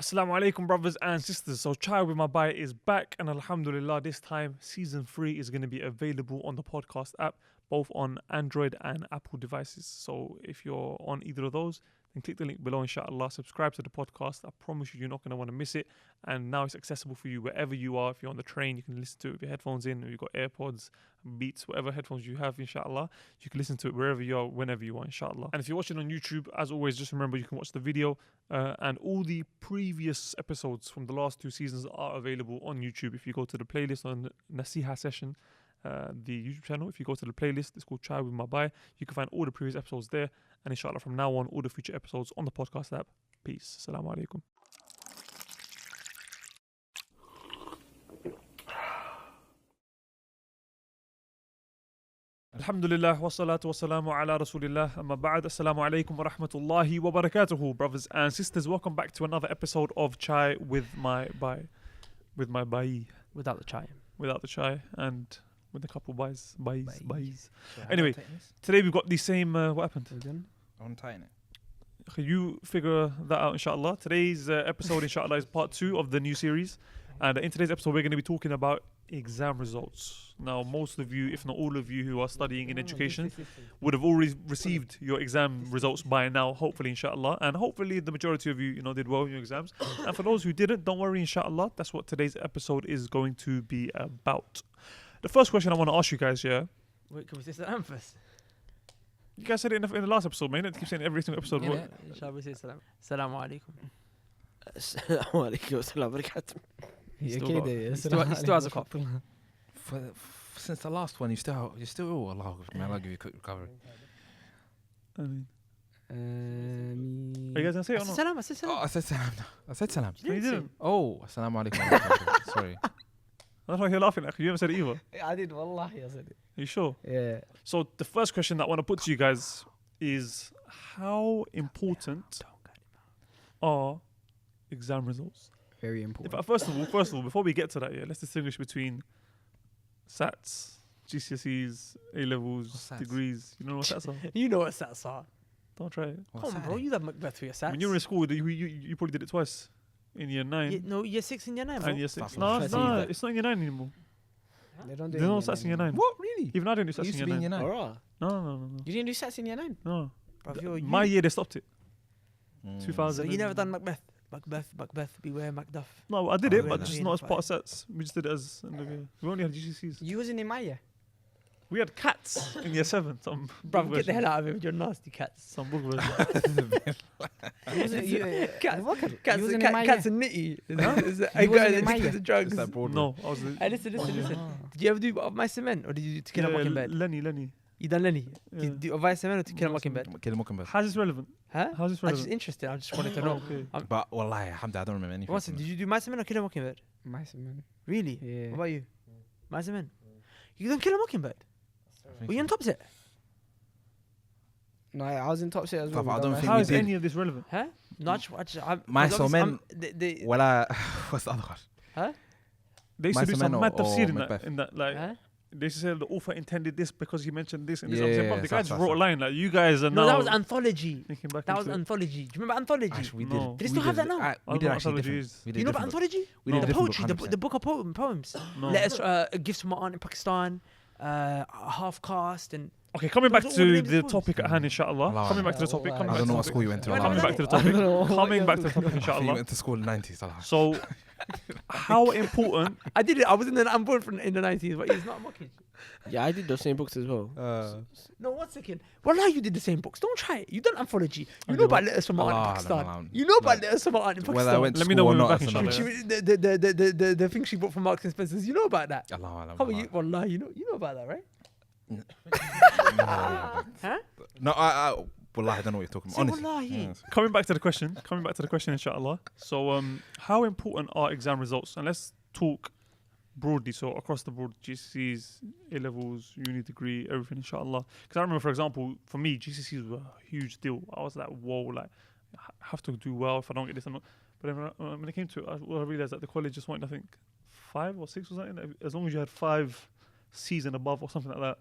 Assalamu alaikum, brothers and sisters. So, Chai with my Bhai is back, and Alhamdulillah, this time season 3 is going to be available on the podcast app, both on Android and Apple devices. So, if you're on either of those, then click the link below, inshallah. Subscribe to the podcast. I promise you, you're not going to want to miss it. And now it's accessible for you wherever you are. If you're on the train, you can listen to it with your headphones in, or you've got AirPods, Beats, whatever headphones you have, inshallah. You can listen to it wherever you are, whenever you want, inshallah. And if you're watching on YouTube, as always, just remember you can watch the video. And all the previous episodes from the last 2 seasons are available on YouTube. If you go to the playlist on Nasiha Session, the YouTube channel, if you go to the playlist, it's called Chai with my Bhai. You can find all the previous episodes there. And inshallah, from now on, all the future episodes on the podcast app. Peace. Assalamu alaikum. Alhamdulillah, wassalatu wassalamu ala rasulillah, amma ba'd, assalamu alaikum wa rahmatullahi wa barakatuhu. Brothers and sisters, welcome back to another episode of Chai with my Bhai. With my Bhai. Without the chai. Without the chai and with a couple Bhais. Bhais. So how Anyway, do I tighten this? Today we've got the same, what happened? Again? I want to tighten it. Okay, you figure that out, inshallah. Today's episode, inshallah, is part 2 of the new series. And in today's episode, we're going to be talking about exam results. Now, most of you, if not all of you who are studying in education, would have already received your exam results by now, hopefully, inshallah. And hopefully the majority of you, did well in your exams. And for those who didn't, don't worry, inshallah. That's what today's episode is going to be about. The first question I want to ask you guys, yeah? Wait, can we say salam first? You guys said it in the last episode, man. You keep saying every single episode. What? Shall we say salam? Salamu alaikum. Assalamu alaikum wa barakatuh. He's You still okay got- there? He still has a cough. Since the last one, you're still ill. Allah, may Allah give you quick recovery. I mean, Um, are you guys going to say it or not? Salam, I said Oh, salam. I said salam. I said salam. No, you didn't. Oh, assalamu alaikum. wa barakatuh. Sorry. That's why you're laughing. Like, you haven't said it either. Are I did, wallahi, I said it. you sure? Yeah. So the first question that I want to put to you guys is, how important are exam results? Very In important. fact, first of all, before we get to that, let's distinguish between SATs, GCSEs, A levels, What's SATs? degrees. You know what SATs are? You know what sats are. Don't try it. What's Come on, that? bro. You have Macbeth for your sats. When you were in school, you probably did it twice. In year 9 No, year 6 and year 9, bro. and year 6. That's No, not no, true. it's not in year 9 anymore. They don't do There's it no in SATs in year 9. What? Really? Even I didn't do It SATs used in to year be in 9. year 9. Alright. No. You didn't do sats in year 9? No. Bruv, My year, they stopped it. Mm. 2000. So you never done Macbeth? Macbeth, beware Macduff. No, I did it, Oh, but really? just not as part of SATs. We just did it as end of year. We only had GCSEs. You wasn't in my year. We had cats in year 7. Some Bruv, book get the version. hell out of here with your nasty cats. Some book version. Wasn't you? Cats, You wasn't in my cats year. and nitty. wasn't I got in my addicted year. to drugs. It's that broad No, I was. Hey, listen. Ah. Did you ever do Of My Cement or did you do To Kill a Mockingbird? Lenny. You done Lenny? Yeah. Did you do Of My Cement or To Kill a Mockingbird? Kill a mockingbird. How's this relevant? Huh? How's this I'm just relevant? interested. I just wanted to know. Okay. But wallahi, alhamdulillah, I don't remember anything. What's it? from Did you do My Cement or Kill a Mockingbird? My man. Really? Yeah. What about you? My Cement? You done Kill a Mockingbird? it. Were you on top set? No, I was in top set as well. Bruv, I we don't done think How we is did. any of this relevant? Huh? No, I'm, My because Cement- obviously I'm- Well, what's the other one? They used My to do some Cement mad or tafsir in Macbeth? that. In that, like, Huh? they used to say the author intended this because he mentioned this and this. Yeah, I'm saying, yeah, bruv, the so- guy just so- wrote a so. line. Like, you guys are No, now that was anthology. thinking back That was into it. anthology. Do you remember anthology? Actually, we No. did. They still have that now? We I did don't know what actually anthology different. is. We did You know about different. anthology? We No. did The different poetry, book, the book of poems. No. Letters, gifts from my aunt in Pakistan, half caste, and Okay, coming back Those are all the to names the of topic at hand, inshallah. Allah. Coming back to the Yeah, topic. Allah. Coming I back don't to know the what topic. school you went to. When Coming I back was to the I don't know topic. what Coming you're back to the talking topic, I think you inshallah. went to school in the 90s. Allah. So, how important? I did it. I was I'm born in the 90s, but he's not mocking. Yeah, I did those same books as well. No, 1 second. Well, you did the same books. Don't try it. You done anthology. You I know do. about letters from my aunt in Allah, Pakistan. Allah. You know about No. letters from my aunt in Pakistan. Whether I went to Let me school know or when we're not, back, that's inshallah. another- The thing she bought from Marks and Spencer's. You know about that. Allah, Allah, How about Allah. you? Wallah, you know about that, right? No, Huh? Wallah, I don't know what you're talking about. Say Honestly. wallahi. Yes. Coming back to the question, inshallah. So, how important are exam results? And let's talk broadly, so across the board, GCSEs, A levels, uni degree, everything, inshallah. Because I remember, for example, for me, GCSEs were a huge deal. I was like, whoa, like, I have to do well. If I don't get this, I'm not. But then when it came to it, I realized that the college just wanted, I think, 5 or 6 or something. As long as you had 5 C's and above or something like that,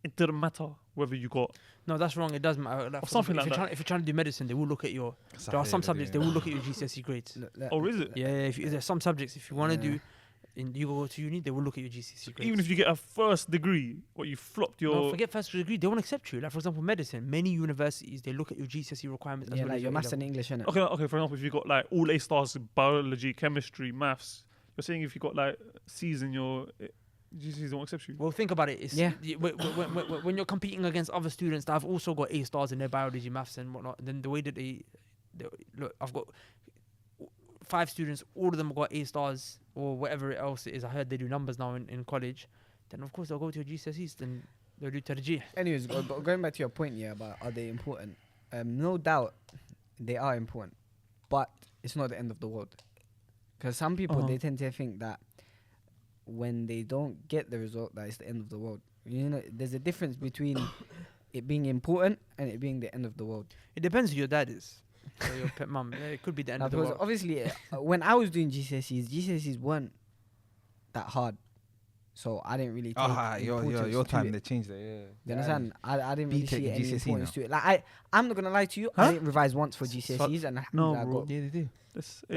it didn't matter whether you got. No, that's wrong. It doesn't matter. Like, Or for something example, like that. if you're trying to do medicine, they will look at your. There are some subjects they will look at your GCSE grades. Oh, is it? Yeah, if there's some subjects if you want to Yeah. do, you go to uni, they will look at your GCSE grades. Even if you get a first degree, or you flopped your. no, forget first degree, they won't accept you. Like for example, medicine. Many universities they look at your GCSE requirements as Yeah, well like as your maths A-level. and English, innit? Okay. For example, if you got like all A stars in biology, chemistry, maths, you're saying if you got like C's in your GCSEs, they won't accept you. Well, think about it. It's, Yeah. When you're competing against other students that have also got A stars in their biology, maths, and whatnot, then the way that they look, I've got 5 students, all of them got A stars or whatever else it is. I heard they do numbers now in college. Then of course they'll go to your GCSEs. Then they'll do Tarjih. Anyways, going back to your point, yeah, about are they important? No doubt, they are important, but it's not the end of the world. Because some people they tend to think that when they don't get the result, that it's the end of the world. You know, there's a difference between it being important and it being the end of the world. It depends who your dad is. Or your pet mum. Yeah, it could be the end of the Because world. obviously, when I was doing GCSEs weren't that hard, so I didn't really take your importance to time it. they changed it. Yeah. You understand? I didn't really BTEC see any GCSE importance now. to it. Like I'm not gonna lie to you, I didn't revise once for GCSEs, and No, alhamdulillah, I bro. got Yeah, they do.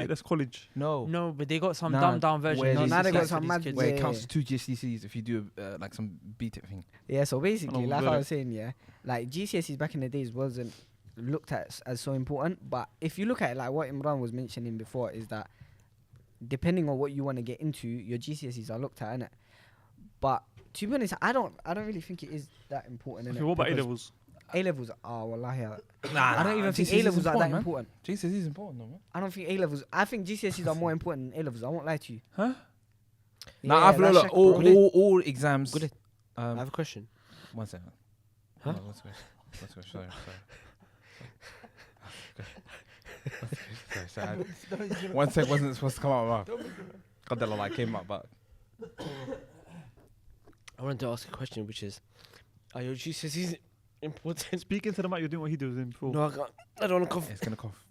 That's college. No. No, but they got some Nah, dumbed down version. where of No, now GCSEs they got for some these mad kids. Where Yeah. it counts to 2 GCSEs if you do like some BTEC thing. Yeah, so basically, Oh, like got I it. was saying, yeah, like GCSEs back in the days wasn't looked at as so important. But if you look at it, like what Imran was mentioning before, is that depending on what you want to get into, your GCSEs are looked at, innit? But to be honest, I don't really think it is that important. Okay, innit? what about A Because levels? A levels are wallahi. Nah, I don't even think GCSEs A levels are that man. important. GCSE is important, though, man. I don't think A levels. I think GCSEs are more important than A levels. I won't lie to you. Huh? Nah, I feel like like Shaq, bro. all exams. Good. I have a question. 1 second. Huh? Oh, what's the question? Sorry. Sorry. 1 sec wasn't supposed to come out of my mouth. Qadar Allah came out, but I wanted to ask a question, which is, are your GCSEs important? Speak into the mic. You're doing what he was doing before. No, I can't. I don't want to cough. it's gonna cough.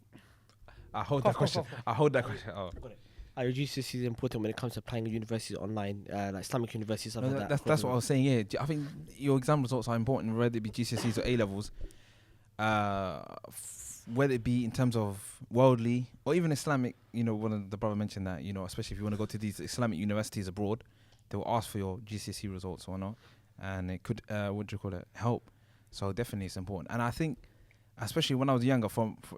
I hold that question. I hold that question. Oh. Are your GCSEs important when it comes to applying at universities online, like Islamic universities, stuff No, like that? that's what I was saying. Yeah, I think your exam results are important, whether it be GCSEs or A levels. Whether it be in terms of worldly or even Islamic, one of the brother mentioned that, especially if you want to go to these Islamic universities abroad, they will ask for your GCSE results or not, and it could, help. So definitely it's important. And I think, especially when I was younger,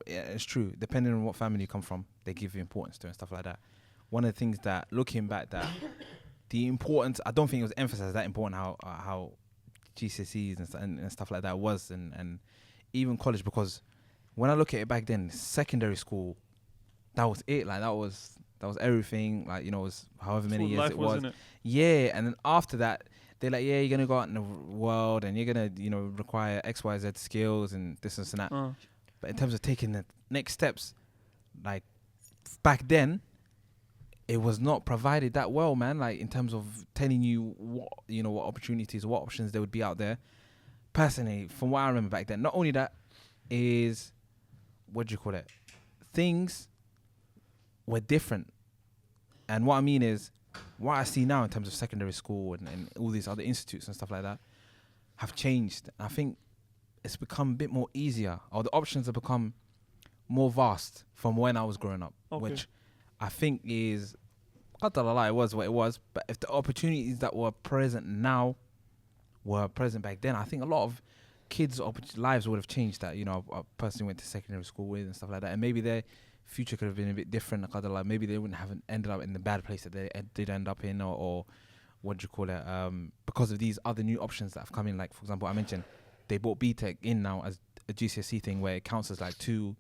yeah, it's true, depending on what family you come from, they give you importance to it and stuff like that. One of the things that, looking back, that the importance, I don't think it was emphasized that important how GCSEs and stuff like that was, and even college, because when I look at it back then, secondary school, that was it. Like that was everything. Like, it was however many years it was. Yeah, and then after that, they're like, yeah, you're gonna go out in the world and you're gonna, require X, Y, Z skills and this and that. But in terms of taking the next steps, like back then, it was not provided that well, man. Like in terms of telling you what opportunities, what options there would be out there. Personally, from what I remember back then, not only that is, things were different. And what I mean is, what I see now in terms of secondary school and all these other institutes and stuff like that have changed. I think it's become a bit more easier, or the options have become more vast from when I was growing up, which I think is, it was what it was, but if the opportunities that were present now were present back then, I think a lot of kids' lives would have changed. That, a person went to secondary school with and stuff like that, and maybe their future could have been a bit different. Maybe they wouldn't have ended up in the bad place that they did end up in, or because of these other new options that have come in. Like, for example, I mentioned they brought BTEC in now as a GCSE thing where it counts as like 2.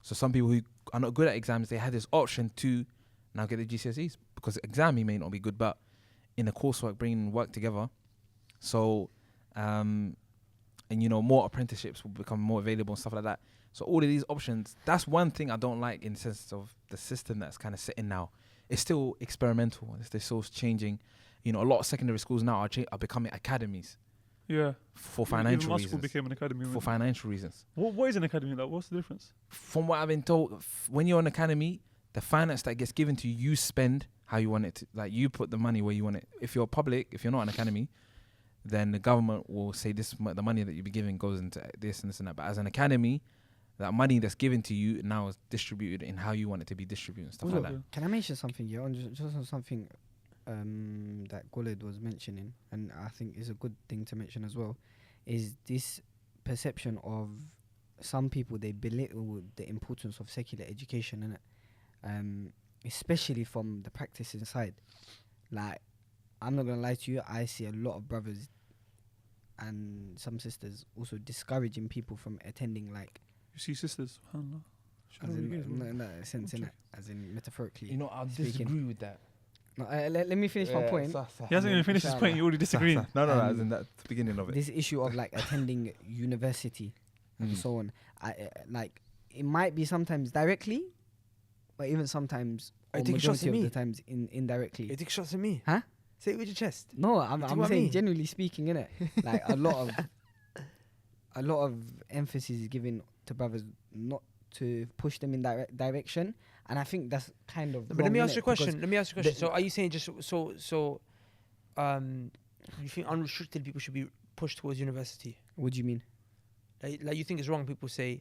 So some people who are not good at exams, they had this option to now get the GCSEs, because exam may not be good, but in the coursework, bringing work together. So, and more apprenticeships will become more available and stuff like that. So all of these options, that's one thing I don't like in the sense of the system that's kind of sitting now. It's still experimental. It's still changing. A lot of secondary schools now are becoming academies. Yeah. For Even financial my reasons. school became an academy. For financial reasons. What is an academy like? What's the difference? From what I've been told, when you're an academy, the finance that gets given to you, you spend how you want it to. Like, you put the money where you want it. If you're public, if you're not an academy, then the government will say the money that you'll be giving goes into this and this and that. But as an academy, that money that's given to you now is distributed in how you want it to be distributed and stuff Also, like that. Can I mention something here? Just on something that Golid was mentioning, and I think is a good thing to mention as well, is this perception of some people, they belittle the importance of secular education, innit? Especially from the practicing side. Like, I'm not gonna lie to you, I see a lot of brothers and some sisters also discouraging people from attending, like, You see sisters. SubhanAllah. as in no sense, innit? As in metaphorically. You know, I speaking. disagree with that. No, let me finish my point. He hasn't even finished his point. You already disagree. No, as Um, in that the beginning of it. This issue of like attending university and so on, like it might be sometimes directly, but even sometimes, Are or you taking shots majority at of me? the times indirectly. You take shots at me? Huh? Say it with your chest. No, You think I'm about saying me? generally speaking, innit? Like a lot of emphasis is given to brothers not to push them in direction, and I think that's kind of. But let wrong, me ask innit? you a question. Let me ask you a question. the- So, are you saying just you think unrestricted people should be pushed towards university? What do you mean? Like you think it's wrong? People say,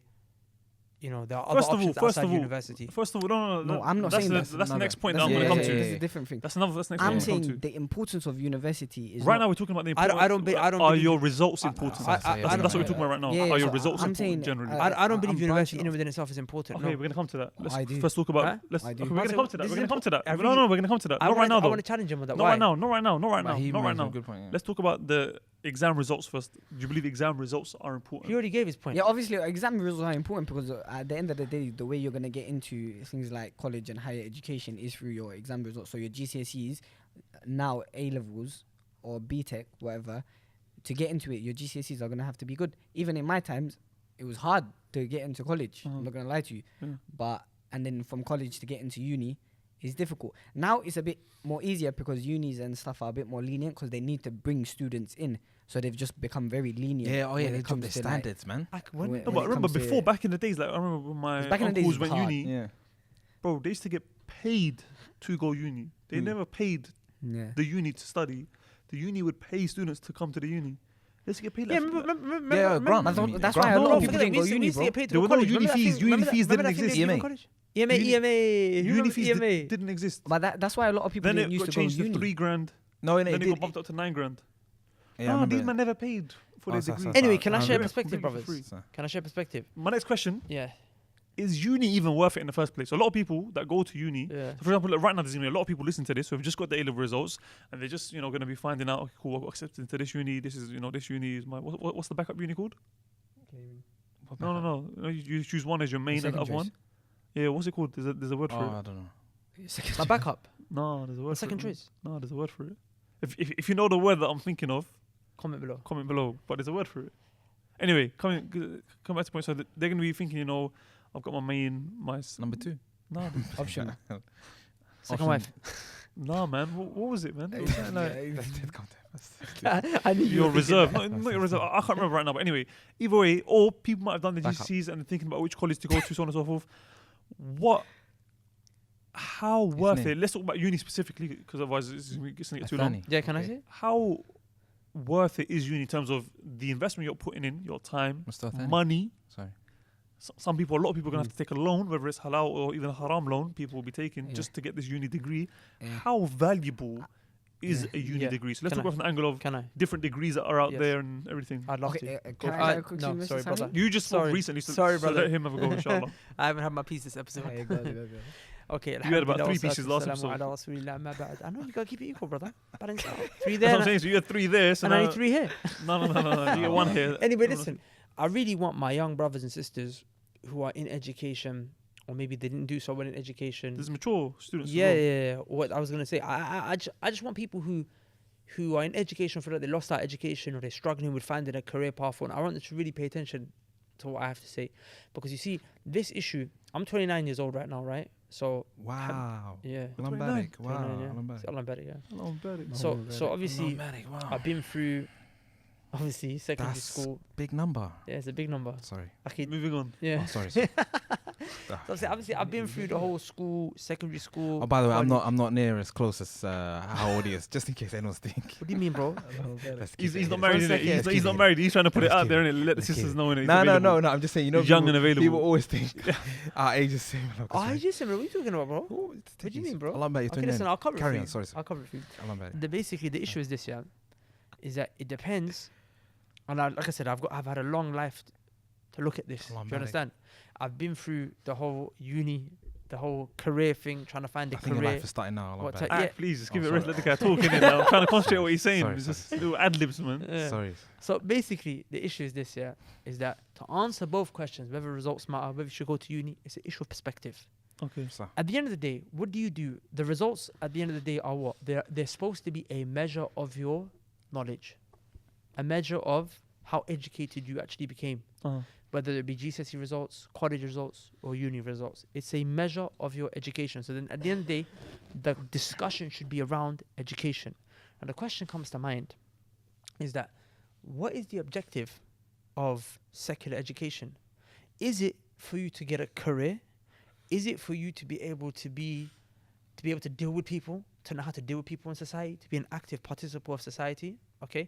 there are other First of all- options first outside of all, university. First of all, no, I'm not that's saying the, that's that's the another- next point that's that I'm the- going to yeah, come yeah, to. yeah. a different thing. That's the next point I'm I'm going to come saying to. the importance of university is Right not- now, we're talking about the I importance. don't be- I don't Are believe- your results important? I- That's what we're talking about right now. Yeah, Are your so results I'm important saying, generally? I don't believe I'm university branching in and off. within itself is important. Okay, No. we're gonna come to that. Let's I do. first talk about. Huh? Let's. I Okay, do. we're gonna come to that. This We're is gonna come to that. important. No, we're gonna come to that. I Not right wanna- now, I though. want to challenge him on that. Not Why? right now. Not right now. Not right now. He Not right makes a now. good point, yeah. Let's talk about the exam results first. Do you believe exam results are He important? already gave his point. Yeah, obviously exam results are important because at the end of the day, the way you're gonna get into things like college and higher education is through your exam results. So your GCSEs, now A levels or BTEC, whatever, to get into it, your GCSEs are gonna have to be good. Even in my times, it was hard to get into college. I'm not gonna lie to you, Yeah. and then from college to get into uni is difficult. Now it's a bit more easier because unis and stuff are a bit more lenient because they need to bring students in, so they've just become very lenient. They when it dropped comes the to, like, standards, man. when- No, when but it remember comes to- before, back in the days, like I remember when my Back in the days uncles it was went hard. uni, Yeah. bro. They used to get paid to go uni. They Mm. never paid Yeah. the uni to study. The uni would pay students to come to the uni. They used to get paid. Yeah, Like, remember, Yeah, grant. But I mean, that's grant. why a lot No, of people didn't go uni, bro. There were no uni fees. Uni fees didn't exist. EMA. uni fees EMA. didn't exist. But that's why a lot of people Then didn't it used got to go changed to uni. $3,000. No, it Then it did. got bumped up to $9,000. Yeah, I No, remember these it. men never paid for their sorry, degree. sorry. Anyway, can I I share remember. perspective, Completely brothers? free. Can I share perspective? My next question Yeah. is: uni even worth it in the first place? A lot of people that go to uni, Yeah. so for example, like right now there's gonna be a lot of people listening to this who have just got the A-level results and they're just going to be finding out, okay, cool, I got accepted into this uni. This is this uni is my what's the backup uni called? No. You choose one as your main and Second the other one. choice. Yeah, what's it called? There's a word for Oh, it. I don't know. My backup. No, there's a word. The second for it. choice. No, there's a word for it. If you know the word that I'm thinking of, Comment below. comment below. But there's a word for it. Anyway, come back to the point. So they're gonna be thinking, I've got my main, Number 2. no, Option. Second wife. no, man. What was it, man? It was something like I knew your were thinking reserve, that. not your reserve. I can't remember right now. But anyway, either way, or people might have done the Backup. GCSEs and they're thinking about which college to go to, so on and so forth. How worth name. it? Let's talk about uni specifically, because otherwise it's going to get too long. Athani. Yeah, can I say? How worth it is uni in terms of the investment you're putting in, your time, Mr. Athani. money? Sorry. A lot of people are going to have to take a loan, whether it's halal or even a haram loan. People will be taking Yeah. just to get this uni degree. Yeah. How valuable is Yeah. a uni Yeah. degree? So let's Can talk about from the angle of Can I? different degrees that are out Yes. there and everything. I'd love Okay, to. can for I it. quickly, No, Mr. sorry, Sami? brother. You just spoke Sorry. recently, so, Sorry, so brother. let him have a go, inshallah. I haven't had my piece this episode. Okay, go on. Okay. You had about alhamdulillah, 3 pieces last wassalamu episode. ala rasulillah, ma ba'd. I know you gotta keep it equal, brother. Balance out. 3 That's what there, I'm saying. So you had 3 there, so and I now, need 3 here. no. You get 1 here. Anyway, No, listen. I really want my young brothers and sisters who are in education, or maybe they didn't do so well in education. There's mature students. as Yeah, well. yeah. What I was gonna say, I just want people who are in education, feel like they lost out education or they're struggling with finding a career path. And I want them to really pay attention to what I have to say, because you see, this issue. I'm 29 years old right now, right? So Wow. yeah, Lambadik. Wow. 29, yeah. Lambadik. Allah Barik, yeah. Hello, I'm Barry. So obviously, Lambadik, wow. I've been through obviously secondary That's school. big number. Yeah, it's a big number. Sorry. Okay, Moving on. yeah. Oh, sorry. So obviously, I've been through the whole school, secondary school. Oh, by the way, college. I'm not near as close as how old he is, just in case anyone's thinking. What do you mean, bro? Let's keep He's it not hidden. married, One innit? He's, second. he's not married. He's trying to put it Let's out keep there, it. innit? Let the Let's keep sisters it. know, innit? No. I'm just saying, you know, He's young people, and available. people always think our age is similar. Oh, I just similar. What are you talking about, bro? What What do you mean, bro? Allah, mate, Okay, listen, I'll cover it Carry for on, you. sorry. I'll cover it for you. Allah, mate. Basically, the issue is this, yeah, is that it depends. And like I said, I've had a long life to look at this. Allah, Do you mate. understand? I've been through the whole uni, the whole career thing, trying to find a I think your career. life is starting now. Allah, What mate. type- Yeah. Please, just give Oh, it a rest. sorry. Let the guy talk, innit? I'm trying to concentrate on what he's saying. Sorry, It's sorry. just little ad-libs, man. Yeah. Sorry. So basically, the issue is this, yeah, is that to answer both questions, whether results matter, whether you should go to uni, it's an issue of perspective. Okay. So, At the end of the day, what do? The results at the end of the day are what? They're supposed to be a measure of your knowledge, a measure of how educated you actually became, whether it be GCSE results, college results, or uni results. It's a measure of your education. So then at the end of the day, the discussion should be around education. And the question comes to mind is that what is the objective of secular education? Is it for you to get a career? Is it for you to be able to deal with people, to know how to deal with people in society, to be an active participant of society? Okay.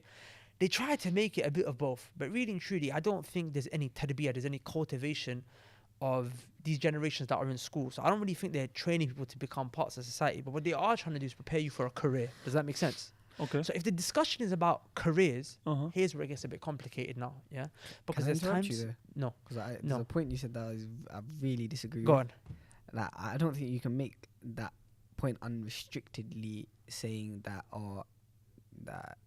They try to make it a bit of both, but really and truly, I don't think there's any tarbiyah, there's any cultivation of these generations that are in school. So I don't really think they're training people to become parts of society, but what they are trying to do is prepare you for a career. Does that make sense? Okay. So if the discussion is about careers, Uh-huh. here's where it gets a bit complicated now, yeah? Because Can I there's interrupt times... you there? No, Because there's No. a point you said that I really disagree go with. on. Like, I don't think you can make that point unrestrictedly saying that that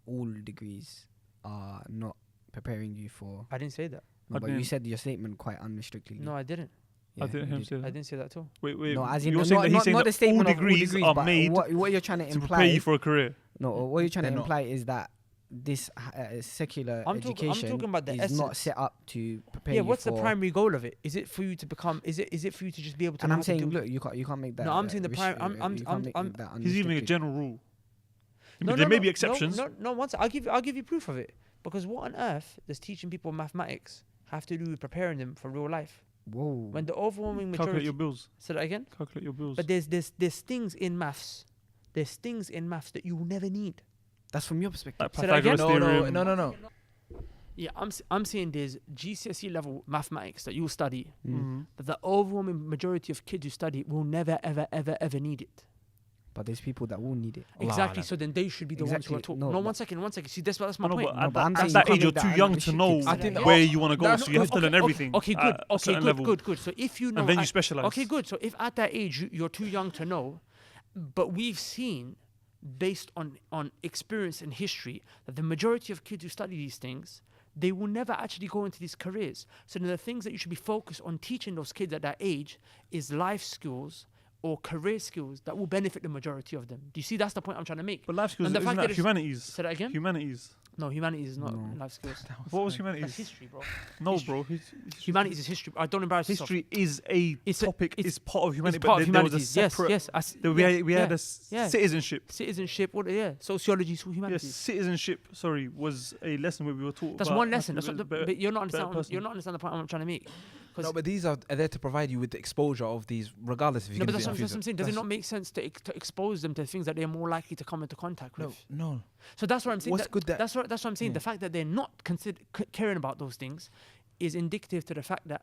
all degrees are not preparing you for. I didn't say that. No, I but you didn't. said your statement quite unrestrictedly. No, I didn't. I didn't hear him you say I that. didn't say that at all. Wait. No, as in You're saying that he's saying not the that statement all of degrees are but made what you're trying to to imply. prepare you for a career. No, what you're trying They're to not. imply is that this secular I'm talking education about the is not essence. set up to prepare Yeah, you what's for. the primary goal of it? Is it for you to become? Is it for you to just be able to? And know I'm how to saying, do- look, you can't make that. No, I'm saying the prime. you can't make that He's even a unrestricted. general rule. No, There no, may no, be exceptions. No. Once I'll give you proof of it. Because what on earth does teaching people mathematics have to do with preparing them for real life? Whoa. When the overwhelming Calculate majority. your bills. Say that again. Calculate your bills. But there's things in maths. There's things in maths that you will never need. That's from your perspective. Like Say that again? Pythagoras theorem. No. Yeah, I'm saying there's GCSE level mathematics that you'll study, Mhm. but the overwhelming majority of kids who study will never ever need it. But there's people that will need it. Exactly. So then they should be the ones who are Exactly. taught. No, No, but- one second. See, that's my I know, point. but No, at but I'm that, saying at that you age, you're can't too make that young to know unrestricted. I think- where you want to go. That's So you have to learn everything. Okay, good. at a Okay, certain good, level. good. So if you know, And then you at- specialize. okay, good. So if at that age you're too young to know, but we've seen, based on experience and history, that the majority of kids who study these things, they will never actually go into these careers. So then the things that you should be focused on teaching those kids at that age is life skills or career skills that will benefit the majority of them. Do you see? That's the point I'm trying to make. But life skills And the isn't fact that that it's- humanities. Say that again? Humanities. No, humanities is not No. life skills. What was That's humanities? history, bro. No, history. bro. Humanities is history. I don't embarrass yourself. History is a It's a- topic. it's- It's part of humanity. It's part but of there was a humanities. Yes, separate. yes. We had a yeah. citizenship. Citizenship. What? Yeah. Sociology. Yes, Humanities. citizenship. Sorry, was a lesson where we were taught. That's about one how lesson. to That's be what a better- but you're not better understanding. person. You're not understanding the point I'm trying to make. 'Cause- No, but these are there to provide you with the exposure of these, regardless if you No, but can that's what I'm saying. Does it not make sense to expose them to things that they're more likely to come into contact with? No. So that's what I'm saying. What's good that- that's what I'm saying. Yeah. The fact that they're not caring about those things is indicative to the fact that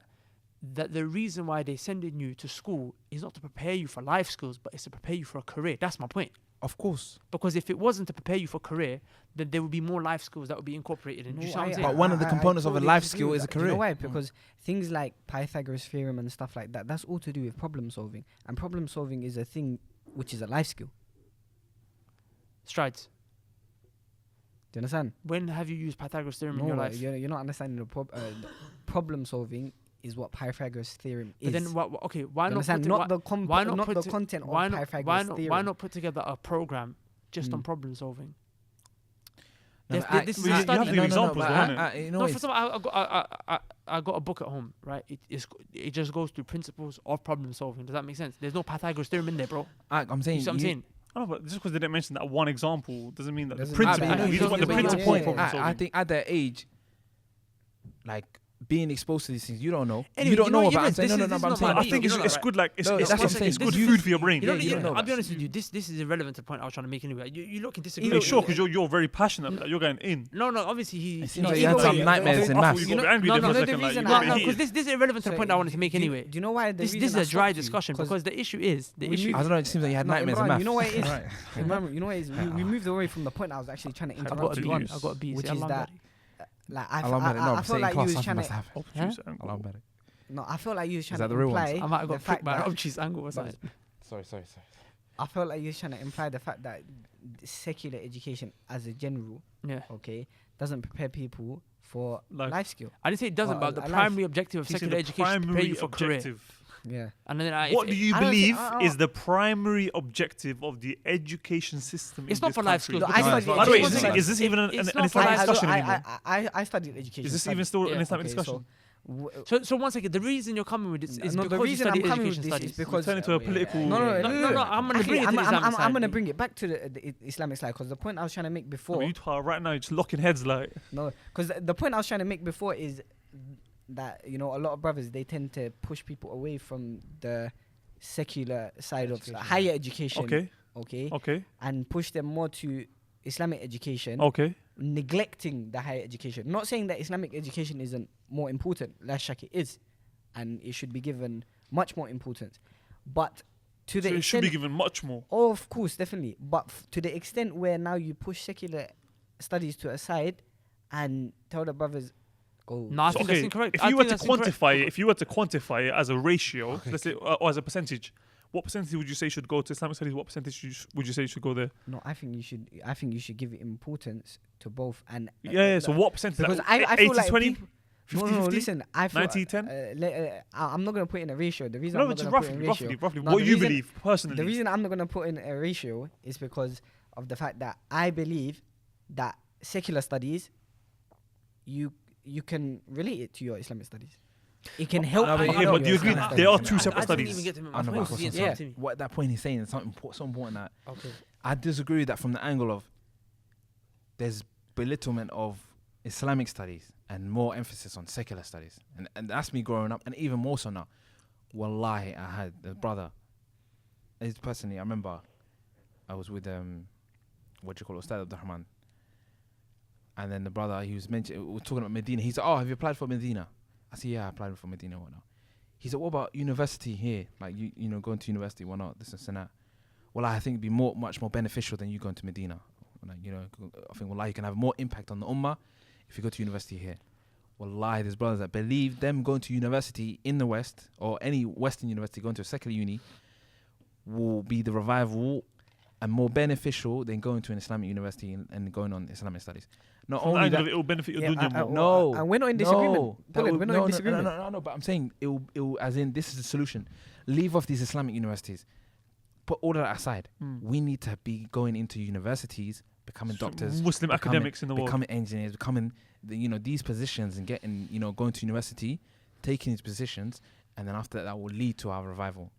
the reason why they're sending you to school is not to prepare you for life skills, but it's to prepare you for a career. That's my point. Of course. Because if it wasn't to prepare you for career, then there would be more life skills that would be incorporated in. Do you see what I'm saying? But one of the components of a life disagree skill with is a that. Do you know career. why? Because things like Pythagoras theorem and stuff like that, that's all to do with problem solving. And problem solving is a thing which is a life skill. Strides. Do you understand? When have you used Pythagoras theorem in No, your life? you're not understanding the problem solving is what Pythagoras theorem But is. then, okay, why You not? understand? Put Not why, the why not not put the to- content of why not, Pythagoras theorem. why not put together a program just on Mm. problem solving? No, This is you a have study. to give examples, though, innit? you know, No, it's- first of all, I got a book at home, right? It just goes through principles of problem solving. Does that make sense? There's no Pythagoras theorem in there, bro. I'm saying You see what I'm saying? Oh, but just because they didn't mention that one example doesn't mean that the Doesn't principle. matter. We just want the Yeah, principle yeah, problem I solving. think at that age, like being exposed to these things, you don't know. Anyway, you don't you know know what, about. even I'm saying, this no, is- no, this but I'm is saying. not I my think beef, you know it's that, good. Like it's No, it's that's what I'm it's, saying. it's good You- food for your brain. You don't, you don't know I'll be that. honest with you. This is irrelevant to the point I was trying to make anyway. You look at disagree. Are you sure? Because you're very passionate. Like, you're going in. No, obviously he. It seems No, like you had either some way, nightmares I in thought maths. you You got know- angry no, there no, for a no, the second. Like you reason- got No, a bit no, heated. because this is irrelevant to the point I wanted to make anyway. Do you know why? This reason is I a dry stopped you? discussion 'Cause because the issue is we issue. I don't know. It seems like you had No, nightmares in Imran, maths. you know what it is? Right. Remember, you know what it is? We moved away from the point I was actually trying to I interrupt got a you B. on, I got a B. which See, is I'm that, ready. like, Alarm medic. No, I I'm feel saying like you class. was Something trying must to. have. Obtuse angle. Alarm medic. No, I felt like you was trying that to the real ones? imply. I might have the got fact pricked by an that- obtuse angle or something. Sorry. I felt like you was trying to imply the fact that secular education, as a general, Yeah. okay, doesn't prepare people for Life. life skill. I didn't say it doesn't, Well, but the a primary objective of He said secular the education is to prepare primary you for career. objective. Yeah. And then What do you I don't believe think- I is don't- the primary objective of the education system? It's in not this for life country? skills. No, I because- studied By the way, education is this even an It's not Islamic for life discussion I, anymore? I studied education. Is this studies. even still Yeah. an Islamic Okay, discussion? So 1 second. The reason you're coming with this is No, because the reason you study I'm coming education with this studies. is because Turn into a political. No, I'm gonna Actually, bring it to the Islamic side. I'm gonna bring it back to the Islamic side because the point I was trying to make before. You right now, you're just locking heads like. No, because the point I was trying to make before is that a lot of brothers, they tend to push people away from the secular side of higher education. Okay. And push them more to Islamic education, Okay. neglecting the higher education. Not saying that Islamic education isn't more important. La shak it is, and it should be given much more importance. But to the So it should be extent, given much more. oh, of course, definitely. But to the extent where now you push secular studies to a side and tell the brothers, go. No, I So, think that's okay, incorrect. if I you were think to that's incorrect. quantify it, as a ratio, let's say, or as a percentage, what percentage would you say should go to Islamic studies? What percentage would you say should go there? No, I think you should give it importance to both. And Yeah. So what percentage? because Like, I feel 80, like 20, people, 50, no, 50? listen, I feel 90, 10? I'm not gonna put in a ratio. The reason No, I'm but not just gonna put in a ratio. roughly. No, What the you reason- believe personally. The reason I'm not gonna put in a ratio is because of the fact that I believe that secular studies, you can relate it to your Islamic studies. It can help. no, but you yeah, out but with do you your agree Islamic they are studies. two separate I didn't studies? even get to my I know, point. but Was he that's yeah. interrupting me? what that point he's saying is something so important that Okay. I disagree with that from the angle of there's belittlement of Islamic studies and more emphasis on secular studies. And that's me growing up, and even more so now. Wallahi, I had a brother. Personally, I remember I was with what do you call it, Ustad Abdurrahman. And then the brother, he was mentioning, we were talking about Medina. He said, "Oh, have you applied for Medina?" I said, "Yeah, I applied for Medina, whatnot." He said, "What about university here? Like you know, going to university, whatnot, this and that." Well, I think it'd be much more beneficial than you going to Medina. Like, I think wallahi, you can have more impact on the ummah if you go to university here. Wallahi, there's brothers that believe them going to university in the West or any Western university, going to a secular uni, will be the revival and more beneficial than going to an Islamic university and going on Islamic studies. Not From the only angle that, of it will benefit your Yeah, dunya more. no, and we're not in disagreement. No, that Bullet, would- we're not no, in disagreement. No, but I'm saying it will, as in this is the solution. Leave off these Islamic universities. Put all of that aside. We need to be going into universities, becoming doctors, Muslim becoming- academics in the world. becoming engineers, becoming these positions and getting going to university, taking these positions, and then after that will lead to our revival.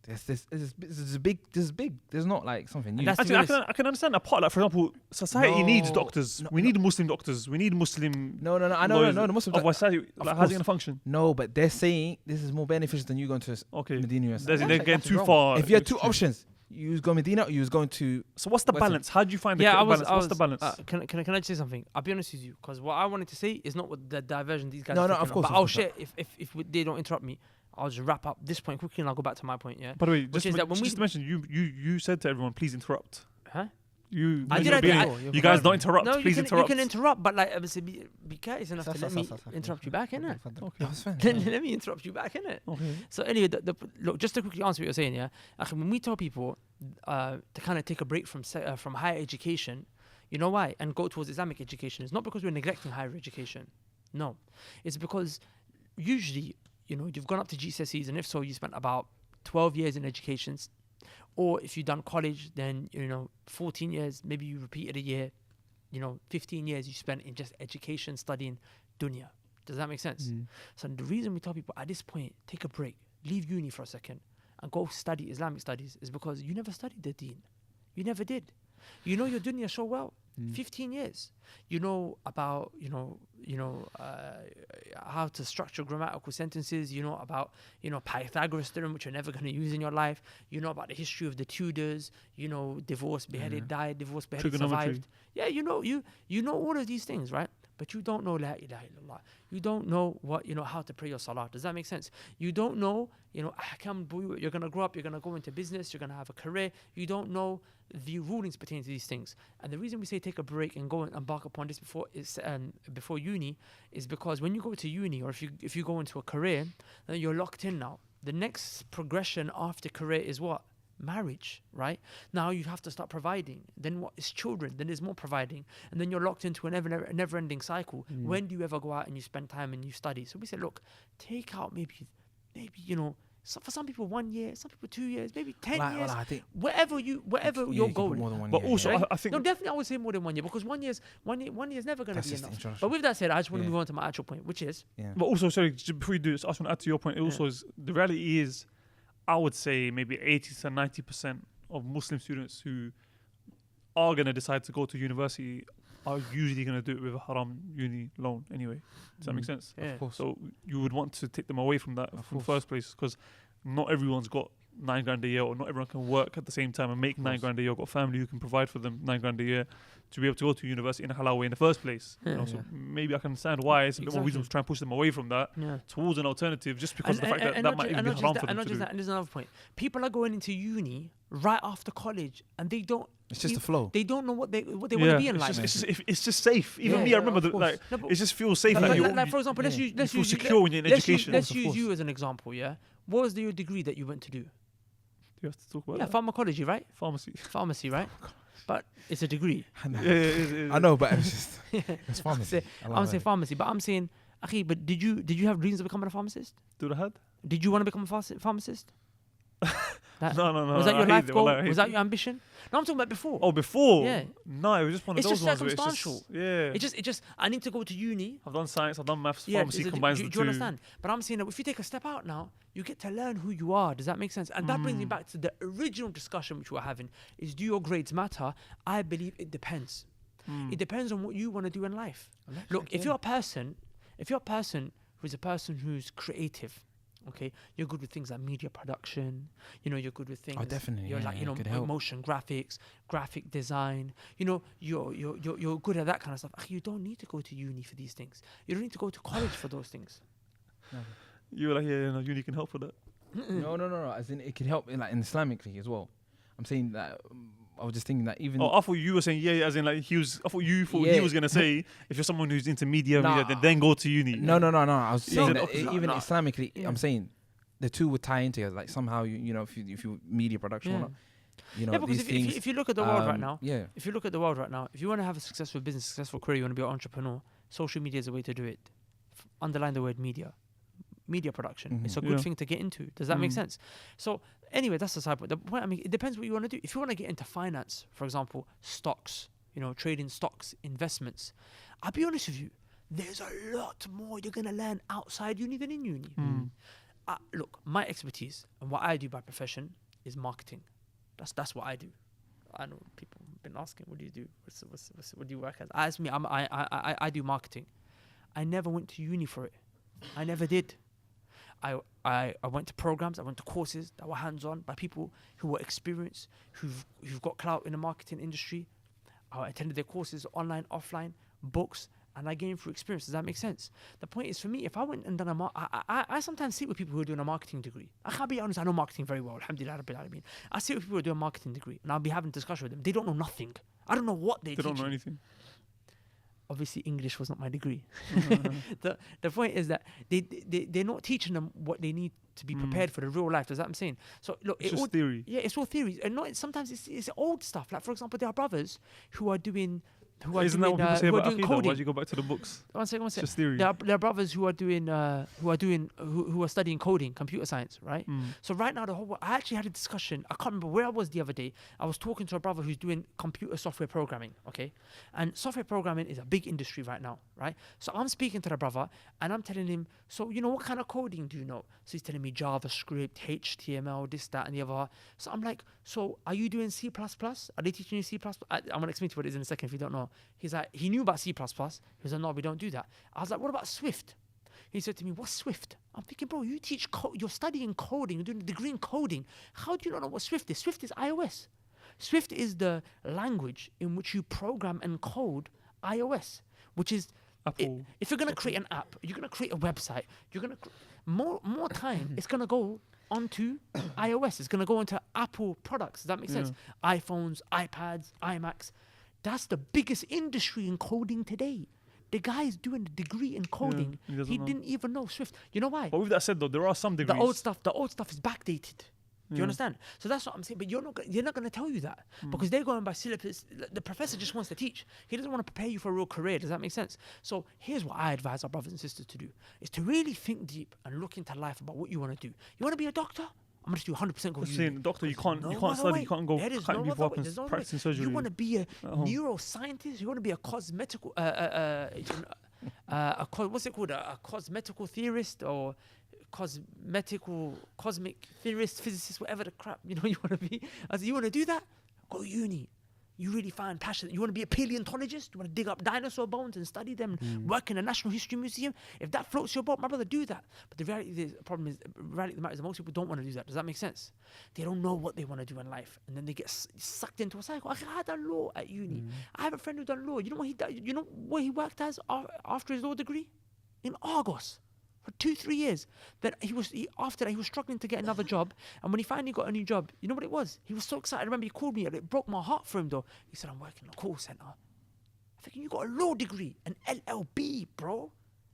This is big. There's not like something new. And that's- Actually, I can understand that part. Like, for example, society needs doctors. No, We need Muslim doctors. We need Muslim. No, I know, lawyers. no, the Muslims. Otherwise, how's it course. going to function? No, but they're saying this is more beneficial than you going to Okay. Medina University. They're That's getting too wrong. far. If you had two options, you was going Medina or you was going to. So what's the Western. balance? How do you find the Yeah, balance? What's the balance? Can I just say something? I'll be honest with you, because what I wanted to say is not what the diversion these guys. No, are no, taking of on, course, But of I'll course share if they don't interrupt me. I'll just wrap up this point quickly and I'll go back to my point. Yeah. By the way, which is that when just we- mention you said to everyone, please interrupt. Huh? You I mentioned did, at the I- beginning, you guys don't interrupt. No, Please you interrupt. can interrupt, but like obviously be courteous enough to let me interrupt you back, innit? Okay. That's fine. Let me interrupt you back, innit? Okay. So anyway, look, just to quickly answer what you're saying, yeah. When we tell people to kind of take a break from higher education, you know why, and go towards Islamic education, it's not because we're neglecting higher education. No, it's because usually, you've gone up to GCSEs, and if so, you spent about 12 years in education. Or if you've done college, then 14 years, maybe you repeated a year. 15 years you spent in just education, studying dunya. Does that make sense? So the reason we tell people at this point, take a break, leave uni for a second, and go study Islamic studies is because you never studied the deen. You never did. You know your dunya so well. Mm. 15 years. You know about, how to structure grammatical sentences. You know about, Pythagoras theorem, which you're never going to use in your life. You know about the history of the Tudors. You know, divorced, beheaded, died, divorced, beheaded, Trigonometry. survived. Yeah, you know all of these things, right? But you don't know La ilaha illallah. You don't know how to pray your salah. Does that make sense? You don't know, ahkam buyu. You're going to grow up, you're going to go into business, you're going to have a career. You don't know the rulings pertaining to these things. And the reason we say take a break and go and embark upon this before uni is because when you go to uni, or if you go into a career, then you're locked in now. The next progression after career is what? Marriage, right? Now you have to start providing. Then what is children? Then there's more providing. And then you're locked into a never-ending cycle. When do you ever go out and you spend time and you study? So we said, look, take out maybe so for some people 1 year, some people 2 years, maybe 10 years, I think wherever you're going. more than 1 But year. also, yeah. I think No, definitely I would say more than 1 year, because 1 year's never going to That's be just the enough. introduction. But with that said, I just want to Yeah. move on to my actual point, which is Yeah. But also, sorry, just before you do this, I just want to add to your point. It also is the reality is, I would say maybe 80 to 90% of Muslim students who are going to decide to go to university are usually going to do it with a haram uni loan anyway. Does that make sense? yeah. Of course. So you would want to take them away from that Of from the course. first place, because not everyone's got $9,000 a year, or not everyone can work at the same time and make Of course. $9,000 a year. Got a family who can provide for them $9,000 a year to be able to go to university in a halal way in the first place. Yeah. So Yeah. maybe I can understand why it's a bit more Exactly. reasonable to try and push them away from that Yeah. towards an alternative, just because of the fact that that not might ju- even and be not just haram that, for them and not to just do. that, and there's another point. People are going into uni right after college, and they don't. It's just a flow. They don't know what they want to be in life. It's just safe. Even Yeah, me, I remember of that, course. like, No, but- it just feels safe. Like, Like, like, for example, let's yeah. use let's you feel use you- secure in your let's use- education. Let's Of use course. you as an example. Yeah, what was your degree that you went to do? you have to talk about Yeah, that. pharmacology, right? Pharmacy. Pharmacy, right? But it's a degree. I know, but it's just it's pharmacy. I'm saying pharmacy, but I'm saying, Akhi, but did you have dreams of becoming a pharmacist? Do the had? Did you want to become a pharmacist? No. Was that your I hate life it, goal? wallah, I hate Was that it. your ambition? No, I'm talking about before. Oh, before? Yeah. No, it was just one of It's those just ones where it's circumstantial. yeah. It just. I need to go to uni. I've done science, I've done maths, Yeah, pharmacy combines do the you two. understand? But I'm saying that if you take a step out now, you get to learn who you are. Does that make sense? And that brings me back to the original discussion which we're having: is do your grades matter? I believe it depends. It depends on what you want to do in life. Look, if you're a person who's a person who's creative, okay, you're good with things like media production. You're good with things. Oh, definitely. You're yeah, like yeah, could help. motion graphics, graphic design. You're good at that kind of stuff. You don't need to go to uni for these things. You don't need to go to college for those things. You were like, yeah, no, uni can help with that. No. As in, it could help in Islamically as well. I'm saying that. I was just thinking that even. Oh, I thought you were saying as in like I thought he Yeah. was gonna say if you're someone who's into media, Nah. then go to uni. No. I was Yeah. saying No, that opposite. even No. Islamically, Yeah. I'm saying the two would tie in together. Like somehow, if you media production, or Yeah. not, Yeah, because these things. if you look at the world right um, now, yeah, if you look at the world right now, if you want to have a successful business, successful career, you want to be an entrepreneur, social media is a way to do it. Underline the word media production. It's a good Yeah. thing to get into. Does that make sense? So anyway, that's the side point. The point, it depends what you want to do. If you want to get into finance, for example, stocks, trading stocks, investments, I'll be honest with you, there's a lot more you're going to learn outside uni than in uni. Look, my expertise and what I do by profession is marketing. That's what I do. I know people have been asking, what do you do? What do you work as? As me, I do marketing. I never went to uni for it. I never did. I went to programs, I went to courses that were hands-on by people who were experienced, who've got clout in the marketing industry. I attended their courses online, offline, books, and I gained through experience. Does that make sense? The point is, for me, if I went and done I sometimes sit with people who are doing a marketing degree. I can't be honest, I know marketing very well. Alhamdulillah Rabbil Alameen. I sit with people who are doing a marketing degree, and I'll be having a discussion with them. They don't know nothing. I don't know what They don't know teaching. anything. Obviously English was not my degree. The point is that they're not teaching them what they need to be prepared for the real life. Does that what I'm saying? So look, It's just theory. yeah, it's all theories, and not sometimes it's old stuff. Like for example, there are brothers who are doing who are Isn't that doing, what people say who are about doing Aqidah? Why'd coding. you go back to the books? One second. It's just theory. There are brothers who are doing who are studying coding, computer science, right? So right now I actually had a discussion. I can't remember where I was the other day. I was talking to a brother who's doing computer software programming, okay? And software programming is a big industry right now, right? So I'm speaking to the brother and I'm telling him, so you know, what kind of coding do you know? So he's telling me JavaScript, HTML, this, that, and the other. So I'm like, so are you doing C++? Are they teaching you C++? I'm gonna explain to you what it is in a second if you don't know. He's like, he knew about C++. He was like, no, we don't do that. I was like, what about Swift? He said to me, what's Swift? I'm thinking, bro, you teach you're studying coding, you're doing a degree in coding. How do you not know what Swift is? Swift is iOS. Swift is the language in which you program and code iOS, which is Apple. if you're going to create an app, you're going to create a website, you're going to more time it's going to go onto iOS. It's going to go into Apple products. Does that make sense? iPhones, iPads, iMacs. That's the biggest industry in coding today. The guy's doing a degree in coding. He didn't even know Swift. You know why? But with that said, though, there are some degrees. The old stuff is backdated. Do you understand? So that's what I'm saying. But you're not going to tell you that because they're going by syllabus. The professor just wants to teach. He doesn't want to prepare you for a real career. Does that make sense? So here's what I advise our brothers and sisters to do: is to really think deep and look into life about what you want to do. You want to be a doctor? I'm gonna do 100% go. Saying, doctor, you can't No study. way. You can't go There is cutting no people other up way. There's no and other way. practicing surgery. You want to be a home. neuroscientist? You want to be a cosmetical what's it called? A cosmetical theorist or cosmic theorist, physicist, whatever the crap you want to be. I said, you want to do that? Go uni. You really find passion. You want to be a paleontologist? You want to dig up dinosaur bones and study them, work in a National History Museum? If that floats your boat, my brother, do that. But the reality of the matter is that most people don't want to do that. Does that make sense? They don't know what they want to do in life, and then they get sucked into a cycle. I had done law at uni. I have a friend who done law. You know what he did? You know what he worked as after his law degree? In Argos. For 2-3 years. Then after that he was struggling to get another job, and when he finally got a new job, you know what it was? He was so excited. I remember he called me and it broke my heart for him though. He said, I'm working in a call center. I'm thinking, you got a law degree, an LLB, bro.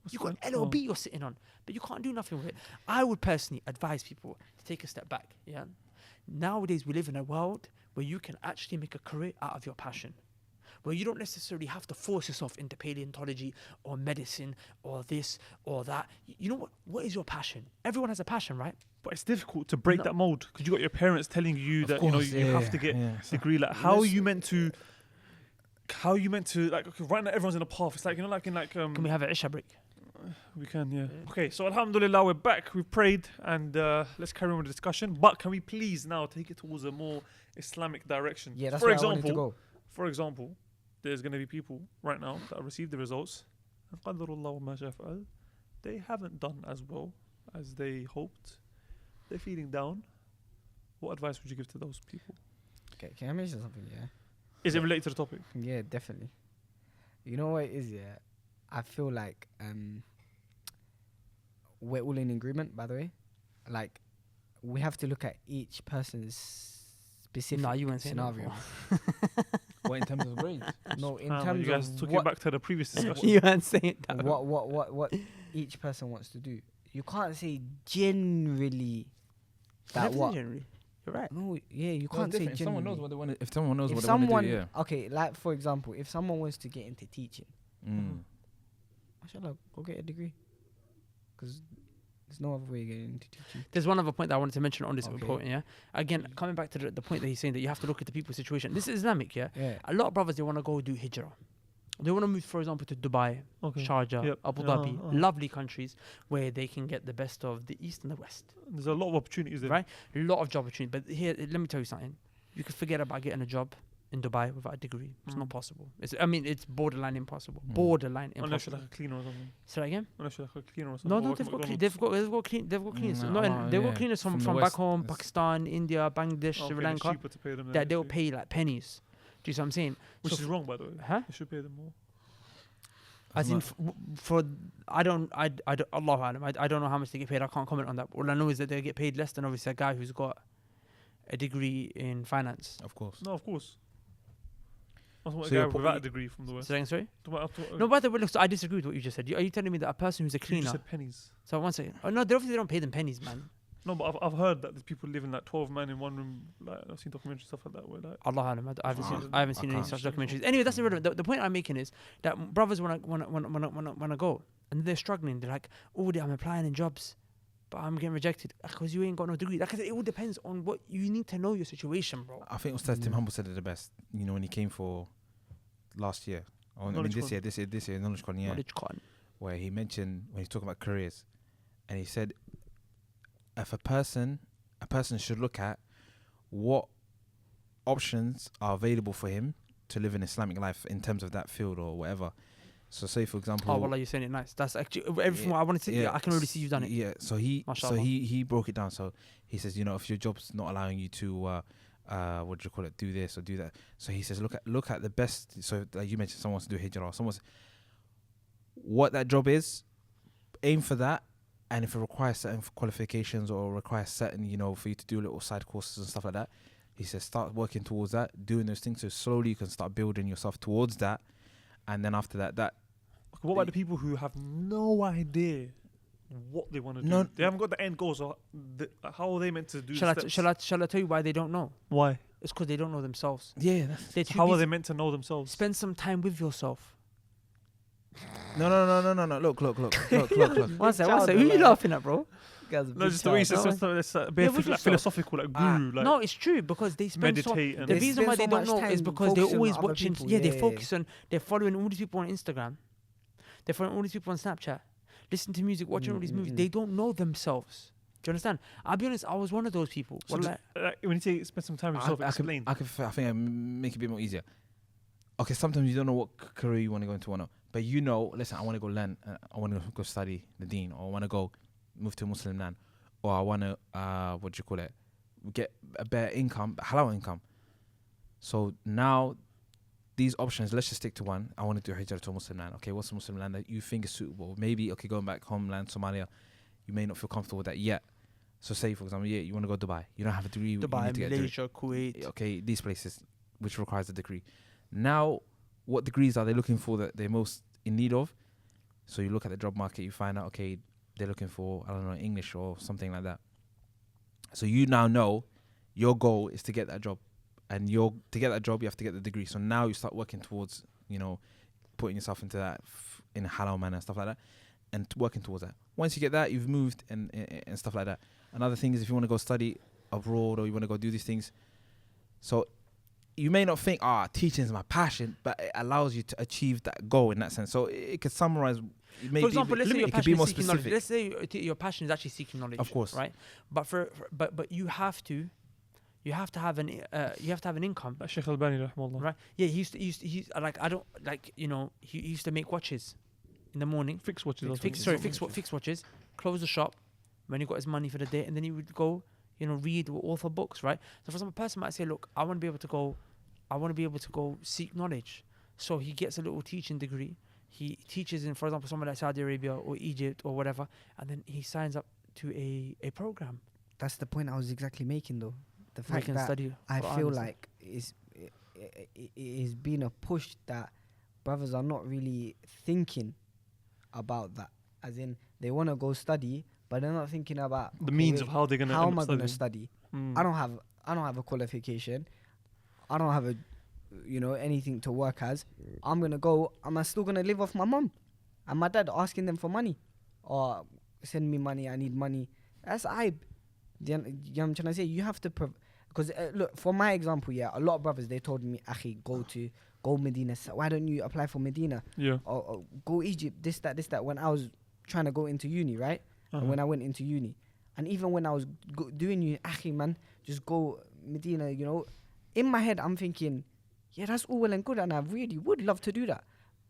You got an LLB you're sitting on, but you can't do nothing with it. I would personally advise people to take a step back. Yeah. Nowadays we live in a world where you can actually make a career out of your passion, where you don't necessarily have to force yourself into paleontology or medicine or this or that. You know what is your passion? Everyone has a passion, right? But it's difficult to break that mold because you got your parents telling you that you have to get a degree. Like, how are you meant to? Like, okay, right now everyone's in a path. It's like Can we have an Isha break? We can, yeah. Okay, so alhamdulillah, we're back. We've prayed, and let's carry on with the discussion. But can we please now take it towards a more Islamic direction? Yeah, that's for where example, I wanted to go. For example, there's going to be people right now that have received the results, and qadarullah ma shaa fa'al, they haven't done as well as they hoped. They're feeling down. What advice would you give to those people? Okay, can I mention something? Yeah. Is it related to the topic? Yeah, definitely. You know what it is? Yeah, I feel like we're all in agreement. By the way, like we have to look at each person's specific you weren't saying that scenario. What, in terms of grades? No, in You terms guys of took what, it back to the previous discussion. You weren't saying that. what each person wants to do. You can't say generally that what. Generally. You're right. No, yeah, you Well, can't say if someone knows generally. what they want to, if someone knows If what they want someone, to do, yeah. okay, like for example, if someone wants to get into teaching, mashallah, go get a degree. Because there's no other way of getting into teaching. There's one other point that I wanted to mention on this Okay. point, yeah? Again, coming back to the point that he's saying that you have to look at the people's situation. This is Islamic, yeah? Yeah. A lot of brothers, they want to go do hijrah. They want to move, for example, to Dubai, Okay. Sharjah, Yep. Abu Uh-huh, Dhabi, uh-huh. lovely countries where they can get the best of the East and the West, There's a lot of opportunities there. right? A lot of job opportunities. But here, let me tell you something. You can forget about getting a job in Dubai without a degree. It's not possible. It's borderline impossible. Borderline Unless you're impossible. like a cleaner or something. Say that again? Unless you're like a cleaner or something. No, or no, working they've got, at they've got cleaners. Mm, No, yeah, they've got yeah. cleaners from From the back West, home, it's- Pakistan, India, Bangladesh, McDonald's. Sri Okay, it's Lanka. cheaper to pay them. That they'll pay like pennies. Do you see what I'm saying? Which So is wrong, by the way. Huh? You should pay them more. As in, for I don't, Allah Alam, I don't know how much they get paid. I can't comment on that. All I know is that they get paid less than obviously a guy who's got a degree in finance. Of course. No, of course. I'm talking about So a you're guy without a degree from the West. Saying sorry? No, No, by the way, look, so I disagree with what you just said. Are you telling me that a person who's a you cleaner? just said pennies. So one second. Oh no, they obviously don't pay them pennies, man. No, but I've heard that there's people living like 12 men in one room. Like I've seen documentaries stuff like that. Where like Allah Alam, I haven't seen. I haven't seen any can't. such documentaries. Anyway, that's irrelevant. The point I'm making is that brothers wanna go, and they're struggling. They're like, oh, I'm applying in jobs, but I'm getting rejected because you ain't got no degree. Like I said, it all depends on what you need to know your situation, bro. I think Ustaz Tim Humble said it the best. You know, when he came for last year, or I mean this year, Knowledge Con, yeah, Knowledge con. where he mentioned when he's talking about careers, and he said, if a person should look at what options are available for him to live an Islamic life in terms of that field or whatever. So say for example, Oh, wallah, you're saying it nice. That's actually everything what I wanted to. Yeah, I can already see you've done it. Yeah. So he Mashallah. he broke it down. So he says, you know, if your job's not allowing you to what do you call it, do this or do that. So he says, look at the best. So like you mentioned, someone wants to do hijrah. Someone's what that job is, aim for that. And if it requires certain qualifications or requires certain, you know, for you to do little side courses and stuff like that, he says start working towards that, doing those things. So slowly you can start building yourself towards that. And then after that, what about the people who have no idea what they want to do? No. They haven't got the end goal. So how are they meant to do? Shall the I tell you why they don't know? Why? It's because they don't know themselves. yeah, They're too How are busy. they meant to know themselves? Spend some time with yourself. no. Look. What's that? Child Who you alive. laughing at, bro? No, just the way he says No, it's a Yeah, bit with yourself. philosophical, like guru, like No, it's true because they spend meditate and The They reason why spend they so don't much know is time because they're focusing on always other watching. people, Yeah, they yeah. focus on. They're following all these people on Instagram. They're following all these people on Snapchat. Listening to music, watching all these movies. They don't know themselves. Do you understand? I'll be honest. I was one of those people. So Wallah. when you say spend some time with yourself, explain. I think I make it a bit more easier. Okay, sometimes you don't know what career you want to go into or not, but you know, listen, I want to go learn, I want to go study the deen, or I want to go move to a Muslim land, or I want to, what do you call it, get a better income, halal income. So now, these options, let's just stick to one. I want to do hijrah to a Muslim land. Okay, what's a Muslim land that you think is suitable? Maybe, okay, going back homeland, Somalia, you may not feel comfortable with that yet. So say, for example, yeah, you want to go Dubai. You don't have a degree. you Dubai, need to get a degree. Malaysia, Kuwait. Okay, these places which requires a degree. Now, what degrees are they looking for that they're most in need of? So you look at the job market, you find out, okay, they're looking for, I don't know, English or something like that. So you now know your goal is to get that job. And to get that job, you have to get the degree. So now you start working towards, you know, putting yourself into that in a halal manner and stuff like that, and working towards that. Once you get that, you've moved and stuff like that. Another thing is if you want to go study abroad or you want to go do these things. So you may not think, teaching is my passion, but it allows you to achieve that goal in that sense. So it could summarize. For example, let's say your it could passion be is more seeking knowledge. specific. Let's say your passion is actually seeking knowledge. Of course. right? But but you have to have an income. Like Sheikh Albani, rahmallah. Right? Yeah, he used to like I don't like he used to make watches in the morning. Fix watches. Fix watches. Close the shop when he got his money for the day, and then he would go, read author books, right? So for example, a person might say, look, I want to be able to go seek knowledge. So he gets a little teaching degree. He teaches in, for example, somewhere like Saudi Arabia or Egypt or whatever, and then he signs up to a program. That's the point I was exactly making, though. The Where he fact can that study. I Quran feel and stuff. like it's been a push that brothers are not really thinking about that. As in, they want to go study, but they're not thinking about The means of how they're gonna. how end am up I going to studying. study? Mm. I don't have a qualification. I don't have anything to work as. I'm gonna go. Am I still gonna live off my mum and my dad, asking them for money, or send me money? I need money. That's aib. Do you know what I'm trying to say? You have to because look, for my example, yeah, a lot of brothers, they told me, Akhi, go Medina. So why don't you apply for Medina? Yeah. Or go Egypt, this, that. When I was trying to go into uni, right? Uh-huh. And when I went into uni, and even when I was doing uni, Akhi, man, just go Medina, In my head, I'm thinking, yeah, that's all well and good, and I really would love to do that.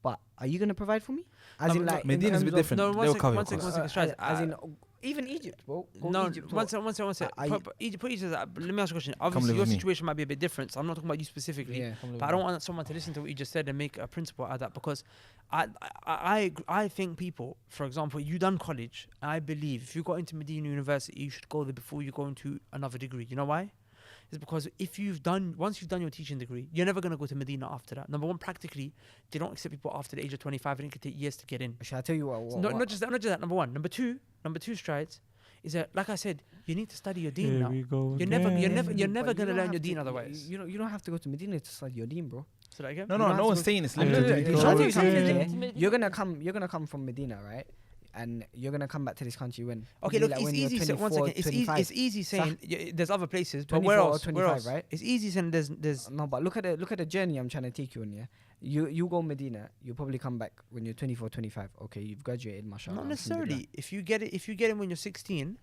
But are you going to provide for me? As in, like, Medina's a bit different. No, They'll cover one your costs. second, Strides. as in, even Egypt, bro. Go No, Egypt, one second. I- Put Egypt, let me ask you a question. live Obviously, your with me. situation might be a bit different, so I'm not talking about you specifically. Yeah. But I don't want someone to listen to what you just said and make a principle out of that, because I think people, for example, you done college. I believe if you got into Medina University, you should go there before you go into another degree. You know why? It's because once you've done your teaching degree, you're never going to go to Medina after that. Number one, practically, they don't accept people after the age of 25, and it can take years to get in. Shall I tell you what? So not just that, number one. Number two, Strides, is that, like I said, you need to study your deen Here now. we go You're never again. But gonna you don't learn have your to- deen otherwise. You don't have to go to Medina to study your deen, bro. So that again? No, You don't no, have no to one's go- saying it's Look, limited. look, to look, Medina. I'll tell you Go something, again. yeah. You're gonna come from Medina, right? And you're gonna come back to this country when? Okay, Maybe look, like it's when you're easy. One 24, second. It's 25. easy saying there's other places, but 24 where or else? Where 25, else? right? It's easy saying there's. No, but look at the journey I'm trying to take you on. Yeah, you go Medina, you probably come back when you're 24, 25. Okay, you've graduated, mashallah. Not alhamdulillah. necessarily. If you get it when you're 16,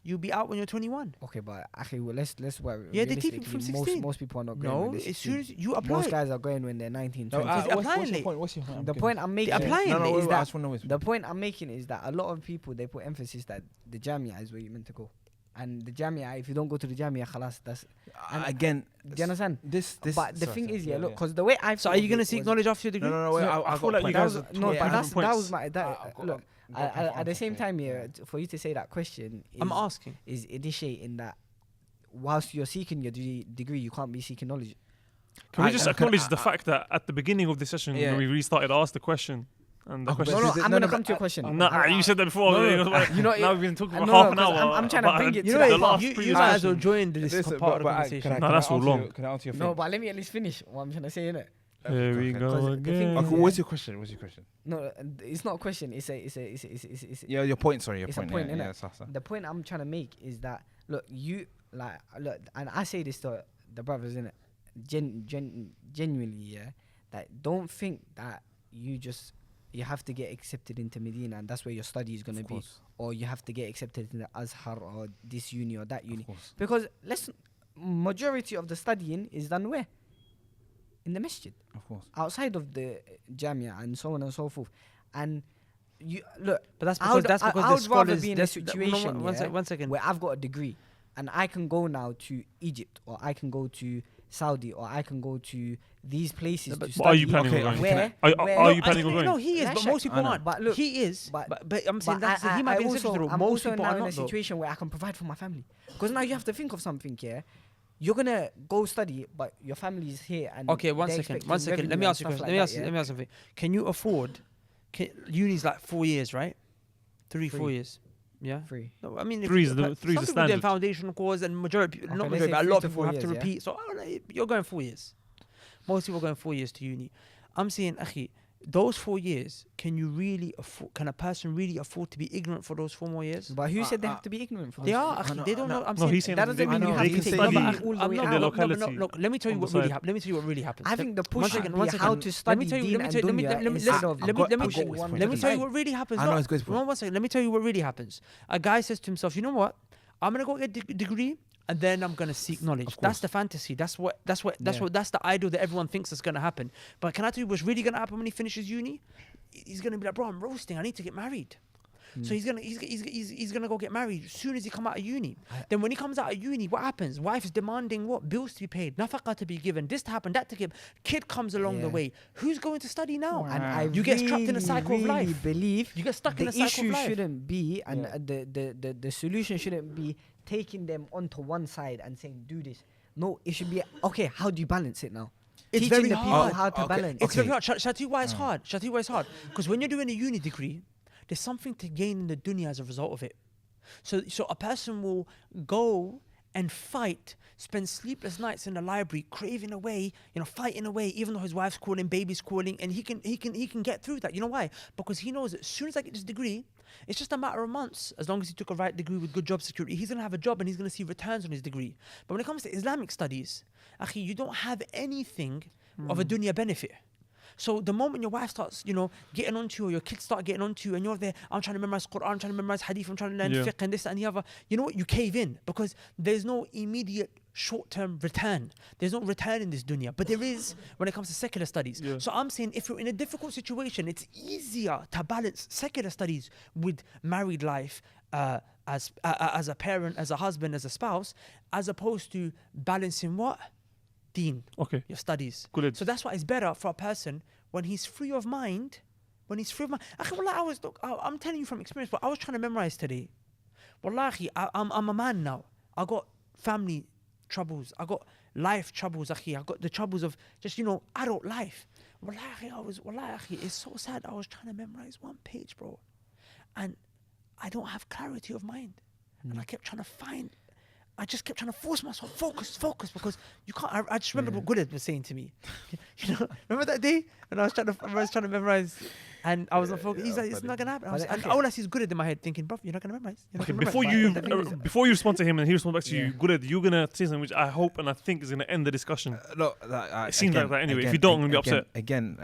you'll be out when you're 21. Okay, but actually, well, let's worry. Yeah, they teach you from realistically, 16. Most people are not going. No, when they're as 16. soon as you apply, Most guys are going when they're 19, No, 20. Is it what's applying your late? point? What's your point? The point I'm making applying No, no, is I that just wanna know the point I'm making is that a lot of people they put emphasis that the Jamia is where you're meant to go, and the Jamia, if you don't go to the Jamia, khalas, that's. And again, do you understand? this. But the sorry, thing sorry, is, yeah, look, because the way I. So are you gonna seek knowledge after your degree? No, wait, I I feel got like a you point. guys That are was, no, talking but different that points. was my that. I've got- Look, I've got a point, at the same okay. time, yeah, for you to say that question, I'm asking. is initiating that whilst you're seeking your degree, you can't be seeking knowledge. Can we I- just I- acknowledge the fact that at the beginning of the session, Yeah. when we restarted, I asked the question. And the Oh, question No, no, This is- I'm no, gonna no, come but to your question. Nah, you said that before. No, no, You know, you now know- we've been talking for no, half an 'cause hour. I'm trying to about bring it You to know, the what? last you previous might as well session. join this Listen, part of the but conversation. No, that's all long. Can I answer your No, thing? but let me at least finish what I'm trying to say, innit? Here we Okay. go 'Cause the thing again. is- Okay, what's your question? What's your question? No, it's not a question. It's Yeah, your point. Sorry, your It's a point. point, yeah, innit? yeah, so. the point I'm trying to make is that look, and I say this to the brothers, innit? Genuinely, yeah, that don't think that you have to get accepted into Medina and that's where your study is gonna Of be, course, or you have to get accepted into Azhar or this uni or that uni, of course. because majority of the studying is done where? In the masjid, Of course. outside of the Jamia and so on and so forth. And you look, But that's I because would- that's I- because I the would rather scholars. be in a that's- no, situation, yeah, one second. where I've got a degree and I can go now to Egypt or I can go to Saudi or I can go to these places But to But are study. you planning Okay, on going? where, Are you planning on No, going? he is, Yeah, but sure. most people I know. aren't. But look, he is, but- but I'm saying But he might be in I'm most also people now are in a not though. situation where I can provide for my family. Because now you have to think of something, yeah. You're gonna go study, but your family is here. And Okay, one they're second. expecting Let revenue me and ask you a stuff question. like Let me that, ask you. yeah. Let me ask something. Can you afford? Uni's like 4 years, right? 3, 4 Free. years. Yeah. Free. No, I mean, if Three is you- the some people do standard. foundation course, and majority, Okay, not let's majority, say but a 3 lot to of people 4 have to years, yeah? repeat. So you're going 4 years. Most people are going 4 years to uni. I'm saying, akhi, those 4 years, can you really afford? Can a person really afford to be ignorant for those 4 more years? But who said they have to be ignorant for They this? are. Akhi, they don't know. I'm No, saying he's saying that that doesn't mean you know, have they to can take study it No, all but the I'm way not- their out. no, but locality no, let me tell you on what the really side. happened. Let me tell you what really happens. I think the push One should second, be one how second. to Let study me tell you. deen Let me and tell you. dunya Let me instead of let me I got his pushing point. one Let let me to tell the you side. what really happens. I know No, it's good point. one second. Let me tell you what really happens. A guy says to himself, you know what? I'm gonna go get a degree, and then I'm gonna seek knowledge. Of That's course. the fantasy. That's Yeah. the ideal that everyone thinks is gonna happen. But can I tell you what's really gonna happen when he finishes uni? He's gonna be like, bro, I'm roasting. I need to get married. So he's gonna go get married as soon as he come out of uni. Then when he comes out of uni, what happens? Wife's demanding what? Bills to be paid, nafaqah to be given, this to happen, that to give. Kid comes along the Yeah. way. Who's going to study now? And I you get trapped in a really, cycle of really life. believe You get stuck in the a cycle issue of life. shouldn't be, and Yeah. the solution shouldn't be taking them onto one side and saying do this. No, it should be okay. How do you balance it now? It's Teaching very the people hard. how to Okay. balance. It's Okay. very hard. Shall I tell you why it's hard? Shall I tell you why it's hard? Because when you're doing a uni degree, there's something to gain in the dunya as a result of it. So a person will go and fight, spend sleepless nights in the library, craving away, fighting away, even though his wife's calling, baby's calling, and he can get through that. You know why? Because he knows that as soon as I get this degree, it's just a matter of months. As long as he took a right degree with good job security, he's gonna have a job and he's gonna see returns on his degree. But when it comes to Islamic studies, akhi, you don't have anything of a dunya benefit. So the moment your wife starts, getting onto you, or your kids start getting onto you, and you're there, I'm trying to memorize Quran, I'm trying to memorize Hadith, I'm trying to learn Yeah. fiqh and this and the other. You know what? You cave in because there's no immediate short-term return. There's no return in this dunya, but there is when it comes to secular studies. Yeah. So I'm saying if you're in a difficult situation, it's easier to balance secular studies with married life as a parent, as a husband, as a spouse, as opposed to balancing what? Deen, Okay. your studies. Good. So that's why it's better for a person when he's free of mind. Akhi, wallahi, I'm telling you from experience, but I was trying to memorize today. Wallahi, I'm a man now. I got family troubles. I got life troubles, akhi. I got the troubles of just, adult life. Wallahi, akhi, it's so sad. I was trying to memorize one page, bro. And I don't have clarity of mind. and I kept trying to find. I just kept trying to force myself, focus, because you can't. I just remember what Gooded was saying to me. You know, remember that day? And I was trying to memorize, and I was not focused. He's like, it's not gonna happen. And all I see is Gooded in my head, thinking, bro, you're not gonna memorize. Okay, before you respond to him and he responds back to you, good, you're gonna say something which I hope and I think is gonna end the discussion. No, it seems like that anyway. If you don't, I'm gonna be upset. Again,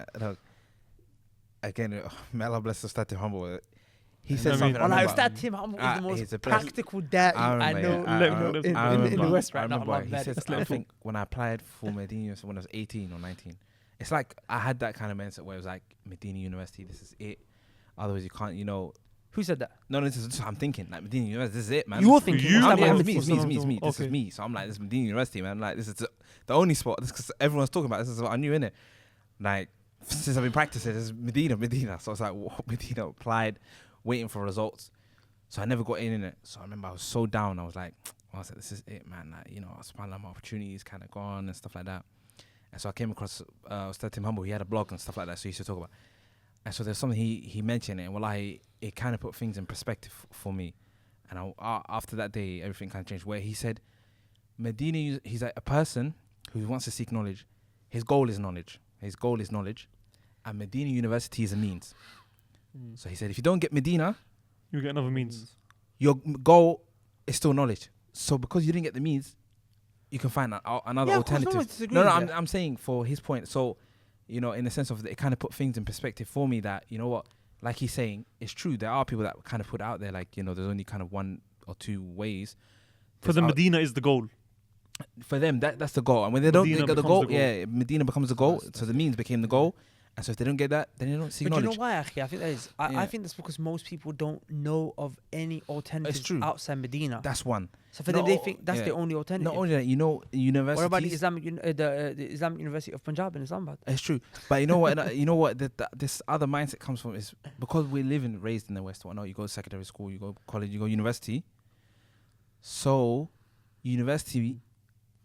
may Allah bless us, start to humble. He said said something. something. I that Tim Humble is the most practical dad I know in the West right now. He says, I think when I applied for Medina when I was 18 or 19, it's like I had that kind of mindset where it was like Medina University, this is it. Otherwise, you can't, you know. Who said that? No, this is I'm thinking. Like Medina University, this is it, man. You're thinking. It's me. This is me. So I'm like, this is Medina University, man. Like, this is the only spot. This because everyone's talking about. This is what I knew, innit? Like, since I've been practicing, this is Medina. So I was like, what? Medina applied, waiting for results. So I never got in it. So I remember I was so down. I was like, this is it, man. Like, you know, my opportunities kind of gone and stuff like that. And so I came across Tim Humble. He had a blog and stuff like that. So he used to talk about. And so there's something he mentioned it. And it kind of put things in perspective for me. And after that day, everything kind of changed. Where he said, Medina, he's like a person who wants to seek knowledge. His goal is knowledge. And Medina University is a means. So he said, if you don't get Medina, you get another means. Your goal is still knowledge. So because you didn't get the means, you can find another alternative. No, I'm saying for his point. So, you know, in the sense of it kind of put things in perspective for me that, you know what, like he's saying, it's true. There are people that kind of put out there like, you know, there's only kind of one or two ways. For them, Medina is the goal. For them, that's the goal. And when they don't get the goal, Medina becomes the goal. So the means became the goal. And so if they don't get that, then they don't see knowledge. But you know why, Akhi? I think that is. I think that's because most people don't know of any alternatives outside Medina. That's one. So for them, they think that's the only alternative. Not only that, you know, universities. What about the Islamic University of Punjab in Islamabad? It's true, but you know what? You know what? This other mindset comes from is because we're raised in the West. Well, no, you go to secondary school, you go college, you go university. So, university,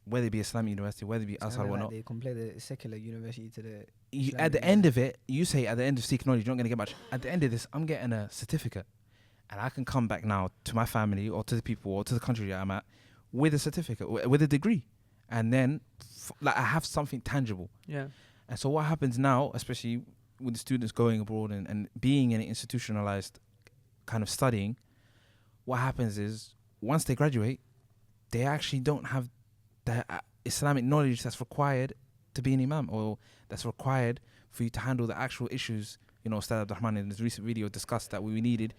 whether it be Islamic university, whether it be Azhar or not, they compare the secular university to the. At the end of it, you say at the end of seeking knowledge, you're not going to get much. At the end of this, I'm getting a certificate. And I can come back now to my family or to the people or to the country that I'm at with a certificate, with a degree. And then I have something tangible. Yeah. And so what happens now, especially with the students going abroad and being in an institutionalized kind of studying, what happens is once they graduate, they actually don't have the Islamic knowledge that's required to be an imam or that's required for you to handle the actual issues. You know, Ustad Abdurrahman in his recent video discussed that we need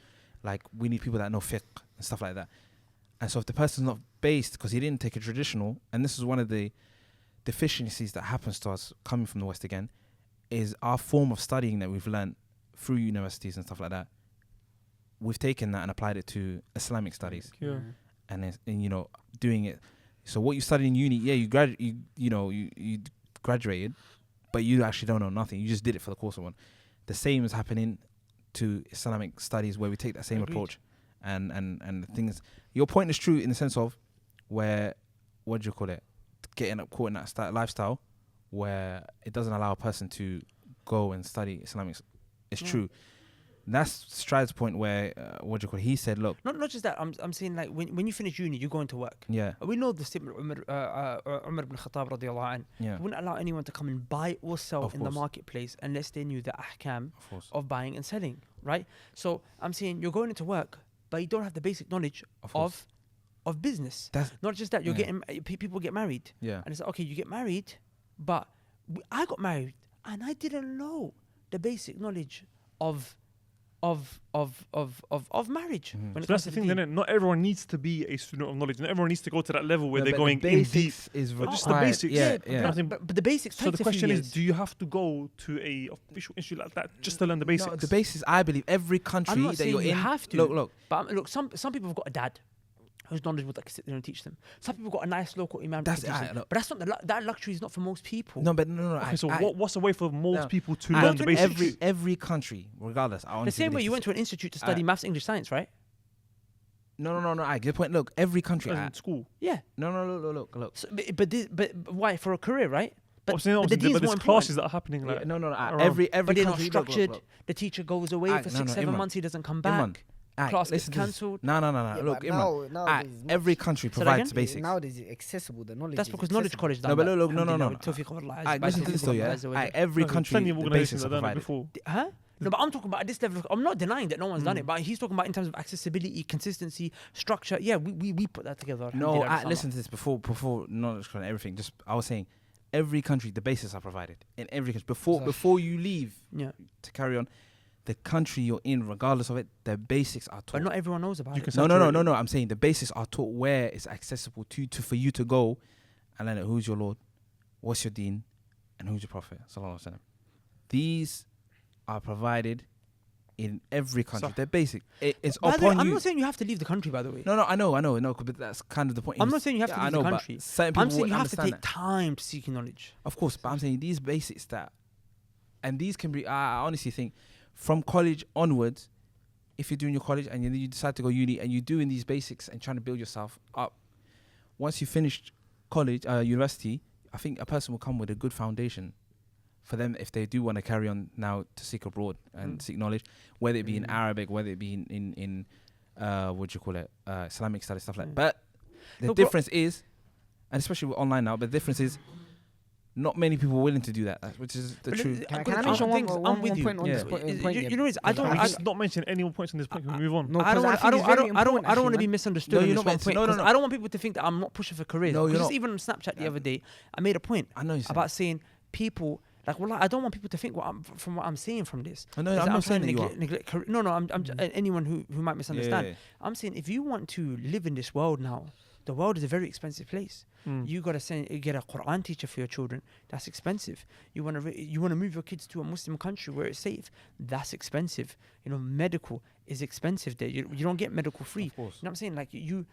people that know fiqh and stuff like that. And so if the person's not based because he didn't take a traditional, and this is one of the deficiencies that happens to us coming from the West again, is our form of studying that we've learned through universities and stuff like that. We've taken that and applied it to Islamic studies. Yeah. And you know, doing it. So what you studied in uni, you graduated, but you actually don't know nothing. You just did it for the course of one. The same is happening to Islamic studies where we take that same approach. And the thing is, your point is true in the sense of where, what do you call it? Getting up caught in that lifestyle where it doesn't allow a person to go and study Islamic. It's true. That's Stride's point where, what do you call it? He said, look. Not just that, I'm saying like when you finish uni, you go into work. Yeah. We know the statement of Umar ibn Khattab radiallahu anh. Yeah. Wouldn't allow anyone to come and buy or sell in the marketplace unless they knew the ahkam of buying and selling, right? So I'm saying you're going into work, but you don't have the basic knowledge of business. That's not just that, you're getting, people get married. Yeah. And it's like, okay, you get married, but I got married and I didn't know the basic knowledge of marriage. So that's the thing, then not everyone needs to be a student of knowledge. Not everyone needs to go to that level where they're going in deep. Is just the basics. But the basics. So the question is, do you have to go to a official institute like that just to learn the basics? No, the basics. I believe every country that you're in. You have to. Look. But look, some people have got a dad whose knowledge would sit there and teach them. Some people got a nice local imam. But that's not that luxury is not for most people. No. Okay, so what's the way for most people to learn the basics? Every country, regardless. The same way you went to an institute to study maths, English, science, right? No. I get the point. Look, every country. In school. Yeah. No. Look. So, but why for a career, right? But there's classes that are happening. Every but they're not country, structured. Look. The teacher goes away for 6-7 months. He doesn't come back. class gets listen to this. cancelled. No. Yeah, Look, but Imran. nowadays it's Every much- country Say that provides again? basics. Nowadays it's accessible. The knowledge. That's is because knowledge accessible. college done No, but that. look, no. Alhamdulillah, with Tawfiq of Allah, Listen to this though, yeah. Every No, country, plenty of the organizations basics are that done it provided. before. Huh? No, but I'm talking about at this level. I'm not denying that no one's done it, but he's talking about in terms of accessibility, consistency, structure. Yeah, we put that together. No, Alhamdulillah, listen to this before knowledge and everything. Just I was saying, every country the basics are provided in every country So- before you leave Yeah, to carry on. The country you're in, regardless of it, the basics are taught. but not everyone knows about You it. can No. saturate it. I'm saying the basics are taught where it's accessible to for you to go and learn it. Who's your Lord? What's your deen? And who's your Prophet? Sallallahu Alaihi Wasallam. These are provided in every country. Sah. They're basic. It's By the way, upon I'm you. not saying you have to leave the country. By the way, No, I know, but that's kind of the point. I'm not saying you have to Yeah, leave I know, the but country. certain people I'm saying would you have to understand take that. time to seek knowledge. Of course, but I'm saying these basics and these can be. I honestly think from college onwards, if you're doing your college and you decide to go uni and you're doing these basics and trying to build yourself up, once you finish college, university, I think a person will come with a good foundation for them if they do want to carry on now to seek abroad and seek knowledge, whether it be in Arabic, whether it be in what do you call it, Islamic studies, stuff like that. But the Look, difference is, and especially with online now, but the difference is not many people are willing to do that, which is the But truth. Can I But mention I'm one with you. point on Yeah. this point? You know, I don't. I I, just not mention any more points on this point. Can we move on? No, I don't 'cause want. think I don't. it's I very don't. I don't. important, I don't want to actually, be man. misunderstood No, on you're this not one meant to. point. No, no, 'Cause no. I don't want people to think that I'm not pushing for careers. No, you're Because not. even on Snapchat the other day, I made a point I know you said. about saying people. Like, well, I don't want people to think from what I'm saying from this. I know, is I'm that not saying trying to that you are. neglect career. No, I'm anyone who might misunderstand. Yeah. I'm saying if you want to live in this world now, the world is a very expensive place. You gotta get a Quran teacher for your children. That's expensive. You wanna move your kids to a Muslim country where it's safe. That's expensive. You know, medical is expensive there. You don't get medical free. Of course. You know what I'm saying? Like you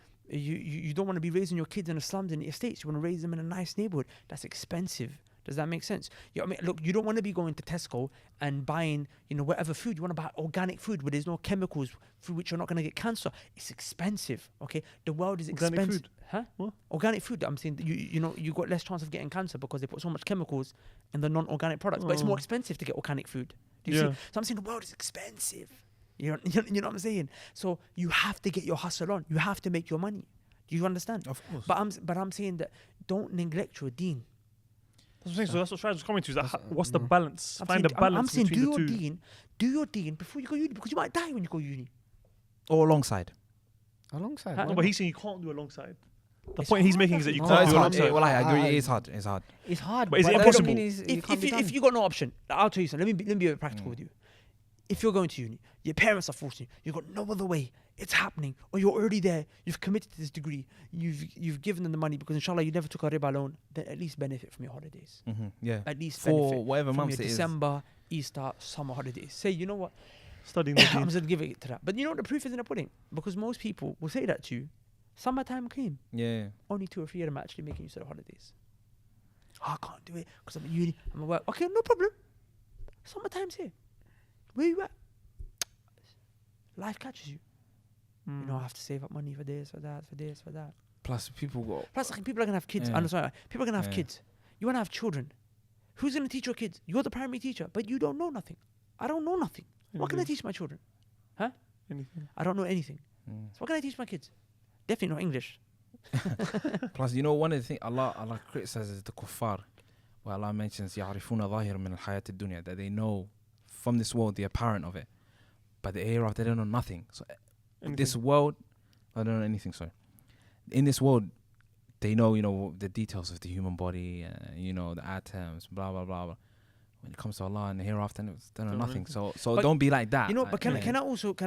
don't want to be raising your kids in the slums in the estates. You want to raise them in a nice neighborhood. That's expensive. Does that make sense? You know what I mean, look, you don't want to be going to Tesco and buying, whatever food. You want to buy organic food where there's no chemicals through which you're not going to get cancer. It's expensive, okay? The world is Organic expensive. food? Huh? What? Organic food. I'm saying that you got less chance of getting cancer because they put so much chemicals in the non-organic products. But it's more expensive to get organic food. Do you Yeah. see? So I'm saying the world is expensive. You know what I'm saying? So you have to get your hustle on. You have to make your money. Do you understand? Of course. But I'm saying that don't neglect your deen. That's what I'm saying. So that's what Shaz was coming to. Is that what's the balance? I'm Find saying, a balance I'm saying between do the your two. deen, do your deen before you go uni because you might die when you go uni. Or alongside. Alongside. Huh? No, why but not? he's saying you can't do alongside. The It's point he's hard, making is that you no, No, can't it's do hard. alongside. Well, I agree. hard. It is hard. It's hard. It's hard. But is it that doesn't impossible? mean it can't be done. If you got no option, I'll tell you something. Let me be a bit practical with you. If you're going to uni, your parents are forcing you. You've got no other way. It's happening, or you're already there. You've committed to this degree. You've given them the money because inshallah you never took a riba loan. Then at least benefit from your holidays. Yeah. At least For benefit whatever from months your it is. December, Easter, summer holidays. Say, you know what? Studying the I'm deen. just gonna give it to that. But you know what? The proof is in the pudding because most people will say that to you. Summertime came. Yeah. Only 2 or 3 of them are actually making use of the holidays. Oh, I can't do it because I'm at uni. I'm at work. Okay, no problem. Summertime's here. Where you at? Life catches you. You know, I have to save up money for this, for that, for this, for that. Plus, people go. Plus, like, people are gonna have kids. Yeah. I'm sorry, people are gonna have Yeah. kids. You wanna have children. Who's gonna teach your kids? You're the primary teacher, but you don't know nothing. I don't know nothing. What can I teach my children? Anything. I don't know anything. Mm. So what can I teach my kids? Definitely not English. Plus, one of the things Allah criticizes the kuffar, where Allah mentions يعرفون ظاهرا من الحياة الدنيا, that they know from this world the apparent of it, but the hereafter they don't know nothing. So this world, I don't know anything. Sorry, in this world, they know the details of the human body, the atoms, blah blah blah. Blah. When it comes to Allah and the hereafter, they don't know nothing. So But don't be like that. You know, like, but can I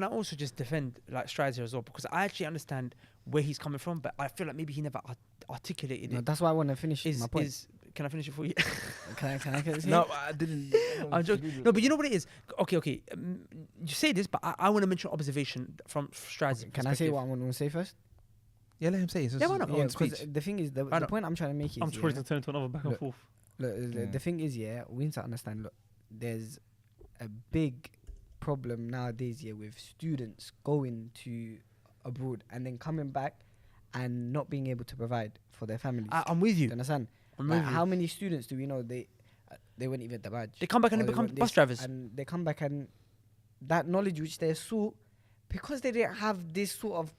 also just defend like Strides here as well, because I actually understand where he's coming from, but I feel like maybe he never articulated No, it. that's why I want to finish my point. Can I finish it for you? Can I get this? No, I didn't. I'm joking. No, but you know what it is. Okay. You say this, but I want to mention observation from Strides. Can I say what I want to say first? Yeah, let him say. It's Yeah, why not? Yeah, speech. because the thing is, the know. point I'm trying to make is, I'm trying to turn into another back and Look, forth. the thing is, we need to understand. Look, there's a big problem nowadays, with students going to abroad and then coming back and not being able to provide for their families. I'm with Do you you. understand? I'm Like, with you. how many students do we know they wouldn't even the badge? They come back and Or they become weren't bus this, drivers. and they come back and that knowledge which they're sought because they didn't have this sort of.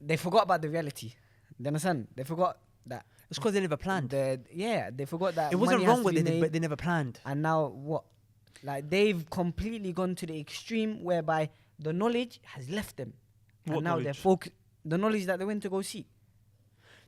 They forgot about the reality. You understand? They forgot that. It's because they never planned. They forgot that. It wasn't money has wrong to what be they did, made. but they never planned. And now what? Like they've completely gone to the extreme whereby the knowledge has left them, What and now they're knowledge? focused. The knowledge that they went to go seek.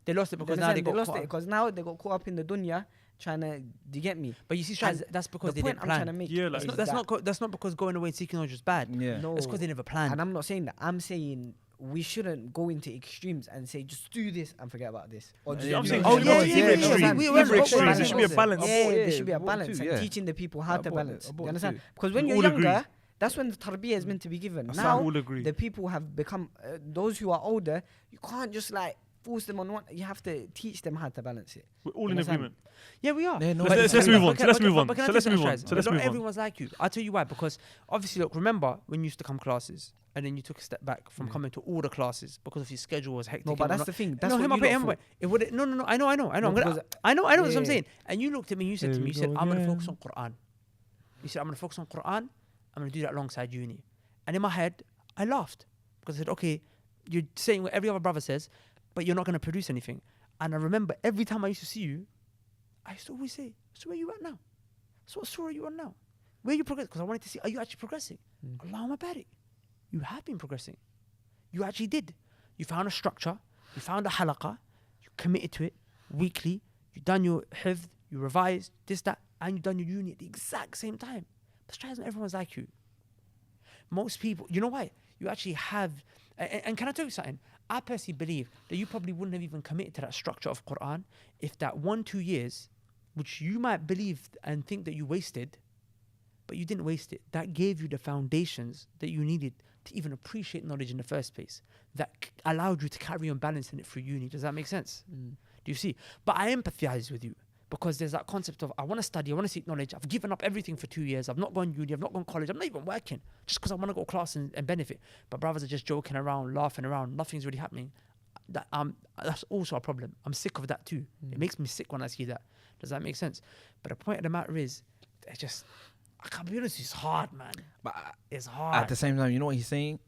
They lost it because You now they understand? got lost caught it up. because now they got caught up in the dunya trying to. Do you get me? But you see, Shaz, And that's because The they point didn't I'm trying to plan. make. Yeah, like- is That's not because going away and seeking knowledge is bad. Yeah. No, It's because they never planned. and I'm not saying that. I'm saying we shouldn't go into extremes and say just do this and forget about this. Or just Yeah, I'm no, saying no, either no, extreme. yeah, Either no, extreme. we- Either we- extreme. we- There should be a we- balance. Yeah, bought there it, should be a bought balance too, and yeah. teaching the people how I to bought it, balance. I You bought it understand? too. Because when We you're all agree. younger, that's when the tarbiyah is meant to be given. We Now all agree. the people have become those who are older. You can't just like force them on one. You have to teach them how to balance it. We're all in Understand? agreement. Yeah, we are. Yeah, no, But- let's but- move on. but- So let's but- move but- on. but can I So tell let's you move something, on. Shaz? So let's Not move on. everyone's like you. I'll tell you why. Because obviously, look, remember when you used to come classes and then you took a step back from coming to all the classes because of your schedule was hectic. No, but and that's whatnot. the thing. That's no, what him you up, lot him thought. up. It would no. I know. No, I'm gonna, because- I know. That's what I'm Yeah. saying. And you looked at me. You said Here to me, we you said, go I'm gonna again. focus on Quran. You said, I'm gonna focus on Quran. I'm gonna do that alongside uni. And in my head, I laughed because I said, okay, you're saying what every other brother says, but you're not gonna produce anything. And I remember every time I used to see you, I used to always say, so where you at now? So what surah are you on now? Where you progressing? Because I wanted to see, are you actually progressing? Allahumma barik. You have been progressing. You actually did. You found a structure. You found a halaqah. You committed to it weekly. You done your hifd. You revised this, that, and you done your uni at the exact same time. But try not everyone's like you. Most people, you know why? You actually have, and can I tell you something? I personally believe that you probably wouldn't have even committed to that structure of Quran if that 1-2 years, which you might believe and think that you wasted, but you didn't waste it. That gave you the foundations that you needed to even appreciate knowledge in the first place. That allowed you to carry on balancing it through uni. Does that make sense? Do you see? But I empathize with you because there's that concept of I want to study, I want to seek knowledge. I've given up everything for 2 years. I've not gone uni, I've not gone college, I'm not even working just because I want to go to class and benefit. But brothers are just joking around, laughing around. Nothing's really happening. That's also a problem. I'm sick of that too. It makes me sick when I see that. Does that make sense? But the point of the matter is, it's just, I can't be honest, it's hard, man. But It's hard. at the same time, you know what he's saying?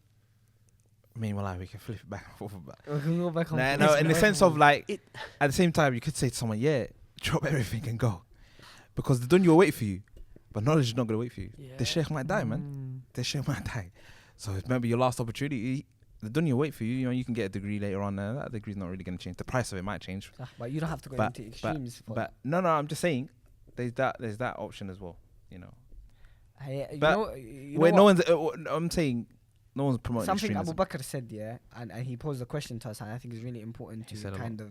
I mean, well, like, we can flip it back and forth. But We can go back on. no, in the sense of like, It- at the same time, you could say to someone, yeah, drop everything and go. Because the dunya will wait for you. But knowledge is not going to wait for you. Yeah. The sheikh might die, man. The sheikh might die. So it might be your last opportunity. The dunya will wait for you. You know, you can get a degree later on. That degree's not really going to change. The price of it might change. But you don't have to go But- into extremes. for But no, I'm just saying, there's that option as well. You know, You but know, you where know no what? one's. I'm saying, no one's promoting Something Abu extremism. Bakr said, yeah, and he posed a question to us, and I think it's really important He to said a kind of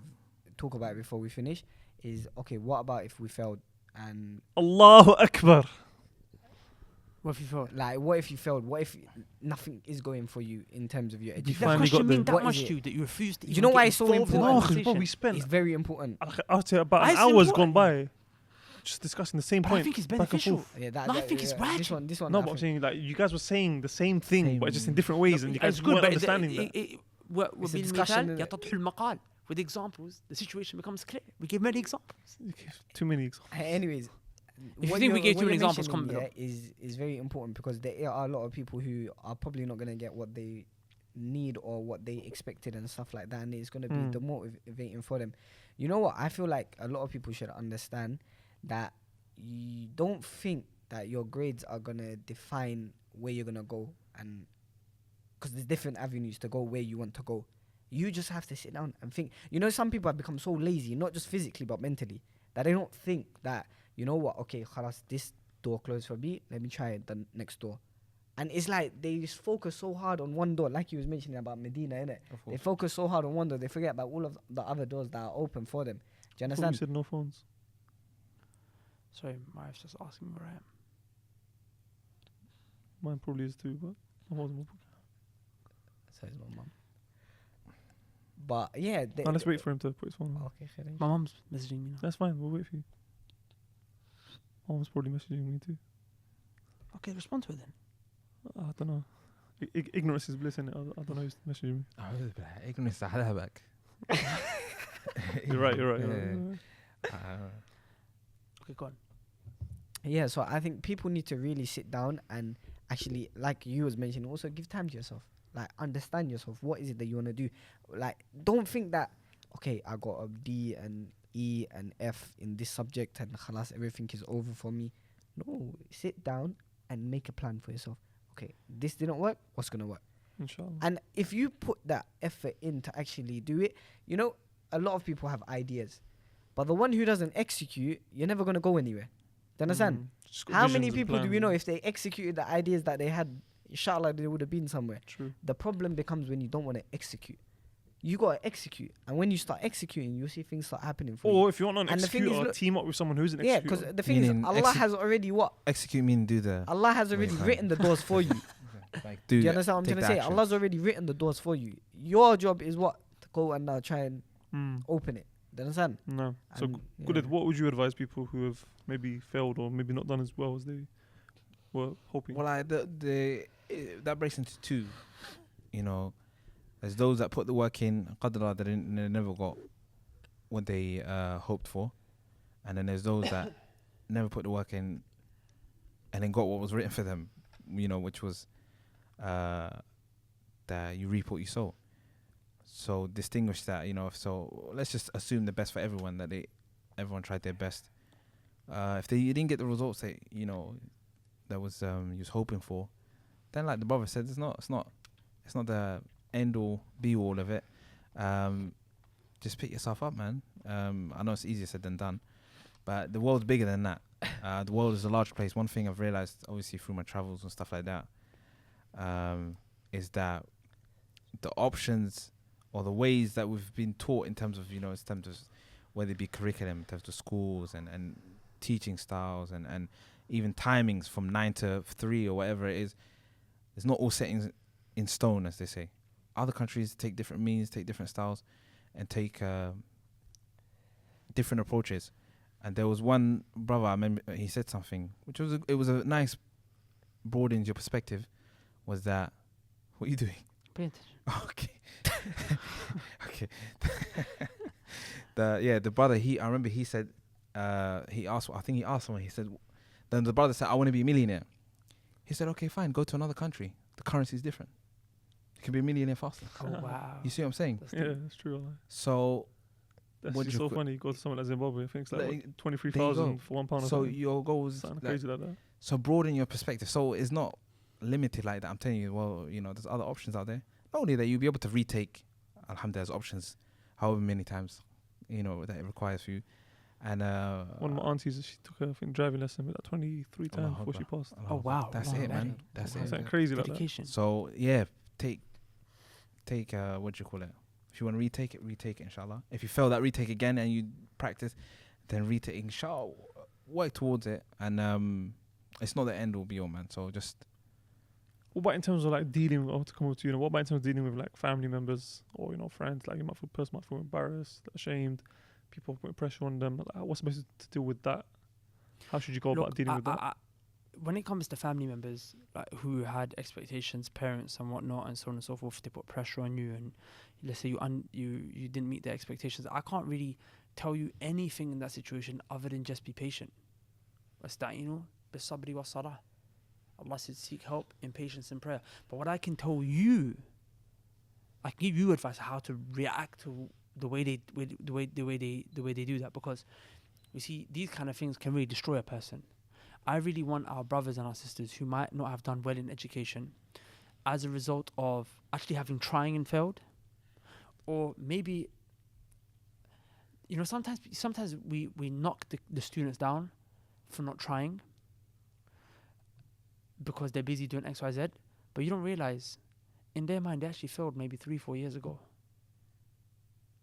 talk about it before we finish. Is okay. What about if we failed? And Allahu Akbar. What if you felt? like, what if you failed? What if nothing is going for you in terms of your You Did education? that finally question got mean the- that What much is it? to you that you refuse to You even know get why it's so involved in the No, important? 'cause bro, we conversation? spent It's very important. I'll say about an It's hour's gone important. by just discussing the same But point. I think it's back and beneficial. forth. Yeah, No, I think it's right. This one. No, I but I'm think- saying like you guys were saying the same thing, but just in different ways, and you guys It's good, weren't but understanding that. It's a discussion, innit? يتضح المقال. With examples, the situation becomes clear. We give many examples. You gave too many examples. Anyways, you what think we you're- gave what too many you're examples, mentioning, comment yeah, is very important because there are a lot of people who are probably not going to get what they need or what they expected and stuff like that, and it's going to be demotivating for them. You know what? I feel like a lot of people should understand that you don't think that your grades are going to define where you're going to go, and because there's different avenues to go where you want to go. You just have to sit down and think. You know, some people have become so lazy, not just physically but mentally, that they don't think that, you know what, okay, khalas, this door closed for me, let me try the next door. And it's like they just focus so hard on one door, like you was mentioning about Medina, innit? They focus so hard on one door, they forget about all of the other doors that are open for them. Do you I thought you understand? said no phones. Sorry, my wife's just asking me where I am. Mine probably is too, but I wasn't. Says my mum. But yeah, No, let's wait for him to put his phone on. Okay, khair. My mum's messaging me now. That's fine. We'll wait for you. Mom's probably messaging me too. Okay, respond to it then. I don't know. Ignorance is bliss, innit? I don't know who's messaging me. Ignorance is a back. You're right. You're right. Yeah. You're right. Okay, go on. Yeah, so I think people need to really sit down and actually, like you was mentioning, also give time to yourself. Like, understand yourself. What is it that you want to do? Like, don't think that, okay, I got a D and E and F in this subject and khalas, everything is over for me. No, sit down and make a plan for yourself. Okay, this didn't work. What's gonna work? Inshallah. And if you put that effort in to actually do it, you know, a lot of people have ideas, but the one who doesn't execute, you're never gonna go anywhere. Do you understand? Just got How visions many and people do we plans know and- if they executed the ideas that they had, inshallah, they would have been somewhere? True. The problem becomes when you don't want to execute. You gotta execute, and when you start executing, you'll see things start happening for you. Or if you're not an And the thing is, executor, look- team up with someone who's an Yeah, executor. because the thing is, Meaning Allah has already what? Execute mean do the Allah has Wait, already fine. written the doors for you. like Do you the- understand what I'm take trying to the say? action. Allah's already written the doors for you. Your job is what? To go and try and open it. Do you understand? No. So And, good. yeah. What would you advise people who have maybe failed or maybe not done as well as they were hoping? Well, that breaks into two. You know, there's those that put the work in, qadra, they never got what they hoped for, and then there's those that never put the work in, and then got what was written for them. You know, which was that you reap what you sow. So distinguish that. You know, so let's just assume the best for everyone, that everyone tried their best. If you didn't get the results that that was you was hoping for, then like the brother said, it's not the end all be all of it. Just pick yourself up, man. I know it's easier said than done, but the world's bigger than that. The world is a large place. One thing I've realized, obviously through my travels and stuff like that, is that the options or the ways that we've been taught in terms of, in terms of whether it be curriculum, in terms of schools and teaching styles and even timings from 9 to 3 or whatever it is, it's not all set in stone, as they say. Other countries take different means, take different styles, and take different approaches. And there was one brother, I remember, he said something, which was a nice broadens your perspective, was that, what are you doing? Pay attention. Okay. Okay. The brother, I remember he said, he asked someone, he said, then the brother said, I want to be a millionaire. He said, okay, fine, go to another country. The currency is different. You can be a millionaire faster. Oh wow. You see what I'm saying? Yeah, that's true. Allah. So, That's What just do you so funny. You go to someone like Zimbabwe, I think it's like Like, what, 23,000 there you go. for £1 or so something. your goals, Something like, crazy like that. so broaden your perspective. So it's not limited like that. I'm telling you, well, there's other options out there. Not only that, you'll be able to retake, alhamdulillah, there's options, however many times, that it requires for you. And One of my aunties, she took her, I think, driving lesson with that 23 times Allahu before she Akbar. passed. Oh wow. That's Wow, it, man. man. That's Wow. it. Something crazy like that. Dedication. So yeah, take what do you call it? If you want to retake it, inshallah. If you fail that, retake again, and you practice, then retake, inshallah. Work towards it, and it's not the end all be all, man. So just What about in terms of like dealing with, to come up to what about in terms of dealing with like family members or friends? Like you might feel person might feel embarrassed, ashamed, people putting pressure on them. Like, what's supposed to deal with that? How should you go about dealing with that? When it comes to family members like who had expectations, parents and whatnot, and so on and so forth, they put pressure on you, and let's say you didn't meet their expectations. I can't really tell you anything in that situation other than just be patient. Wasta'inu bis-sabri was-salah. Allah said, seek help in patience and prayer. But what I can tell you, I can give you advice how to react to the way they do that, because you see these kind of things can really destroy a person. I really want our brothers and our sisters who might not have done well in education as a result of actually having trying and failed, or maybe sometimes we knock the students down for not trying because they're busy doing XYZ, but you don't realize in their mind they actually failed maybe 3-4 years ago,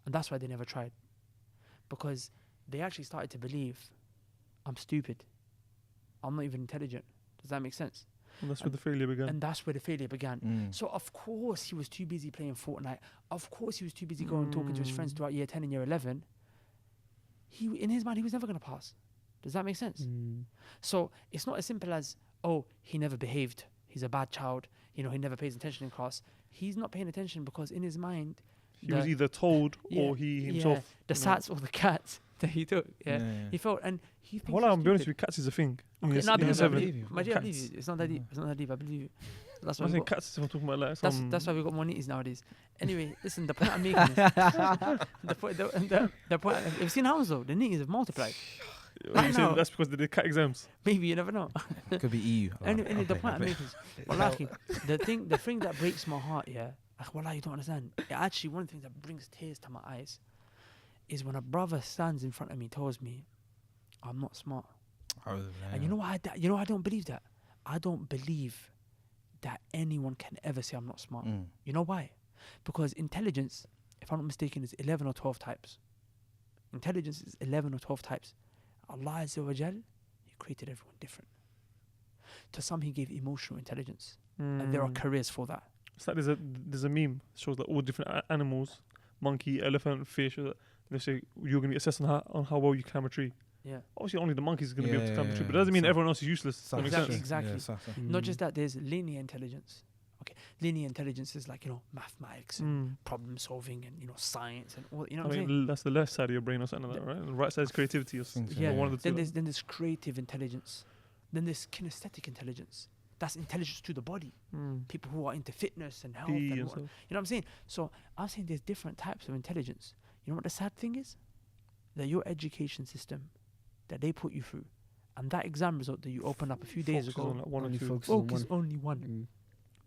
and that's why they never tried, because they actually started to believe I'm stupid, I'm not even intelligent. Does that make sense? And that's where the failure began. And that's where the failure began. So of course he was too busy playing Fortnite. Of course he was too busy going and talking to his friends throughout year 10 and year 11. In his mind, he was never going to pass. Does that make sense? So it's not as simple as, oh, he never behaved, he's a bad child, he never pays attention in class. He's not paying attention because in his mind, He was either told or he himself. the sats or the cats that he took. Yeah. He felt, and he thinks Well, he's I'm be honest stupid. with you, cats is a thing. Okay, Yes, no, I in believe year you, I seven. believe you. My G, I believe Cats. you. It's not that deep. It's not that deep. I believe you. That's why I'm we saying got. cats if I'm talking about like That's some. that's why we got more nitties nowadays. Anyway, listen. The point I'm making is the point. Have you seen hounds though? The nitties have multiplied. You Right saying now. that's because they did cat exams. Maybe you never know. Could be EU. Anyway, the point I'm making is, wallahi, the thing that breaks my heart, yeah, wallahi, you don't understand. Actually, one of the things that brings tears to my eyes is when a brother stands in front of me, tells me, "I'm not smart." And you know what? I don't believe that. I don't believe that anyone can ever say I'm not smart. You know why? Because intelligence, if I'm not mistaken, is 11 or 12 types. Intelligence is 11 or 12 types. Allah Azza wa Jal, He created everyone different. To some, He gave emotional intelligence, and there are careers for that. It's like there's a meme shows like all different animals, monkey, elephant, fish. They say you're gonna be assessed on how well you climb a tree. Yeah. Obviously, only the monkey's gonna be able to climb a tree, Yeah, but it doesn't mean so- everyone else is useless. That makes sense. Exactly. Not just that, there's linear intelligence. Okay, linear intelligence is like, mathematics and problem solving and, science and all, I what I'm saying? mean, that's the left side of your brain or something like that, right? And the right side is creativity or something. Yeah. One of the two. Then there's creative intelligence. Then there's kinesthetic intelligence. That's intelligence to the body. People who are into fitness and health PE and and what, stuff. you know what I'm saying? So I'm saying there's different types of intelligence. You know what the sad thing is? That your education system that they put you through and that exam result that you opened up a few days Focuses on ago like one or Only two. focuses on focus one. only one,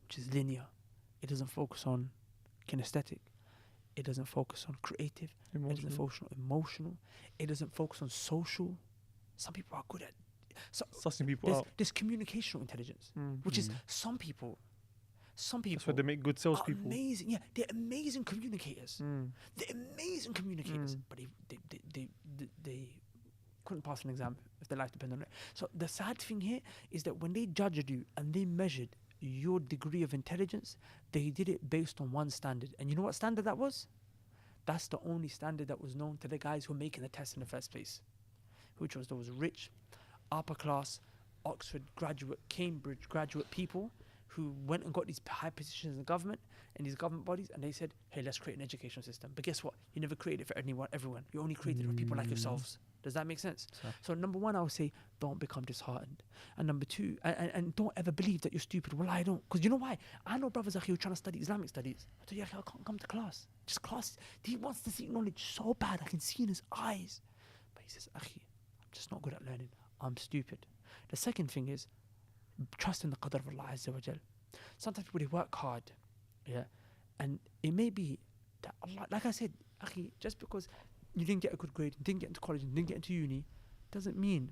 which is linear. It doesn't focus on kinesthetic. It doesn't focus on creative. It doesn't Emotional. focus on emotional. It doesn't focus on social. Some people are good at. So Sussing people out. there's communicational intelligence, which is some people. That's why they make good salespeople. Amazing, yeah, they're amazing communicators. They're amazing communicators, but they couldn't pass an exam if their life depended on it. So the sad thing here is that when they judged you and they measured your degree of intelligence, they did it based on one standard. And you know what standard that was? That's the only standard that was known to the guys who were making the test in the first place, which was those rich, upper class, Oxford graduate, Cambridge graduate people who went and got these high positions in the government and these government bodies, and they said, hey, let's create an education system. But guess what? You never created it for everyone. You only created it for people like yourselves. Does that make sense? So number one, I would say, don't become disheartened. And number two, and don't ever believe that you're stupid. Well, I don't. Because you know why? I know brothers who are trying to study Islamic studies. I tell you, I can't come to class. Just class. He wants to seek knowledge so bad. I can see in his eyes. But he says, Akhi, I'm just not good at learning. I'm stupid. The second thing is, trust in the qadr of Allah Azza wa Jal. Sometimes people, they work hard, yeah, and it may be that Allah, like I said, akhi, just because you didn't get a good grade, didn't get into college, and didn't get into uni, doesn't mean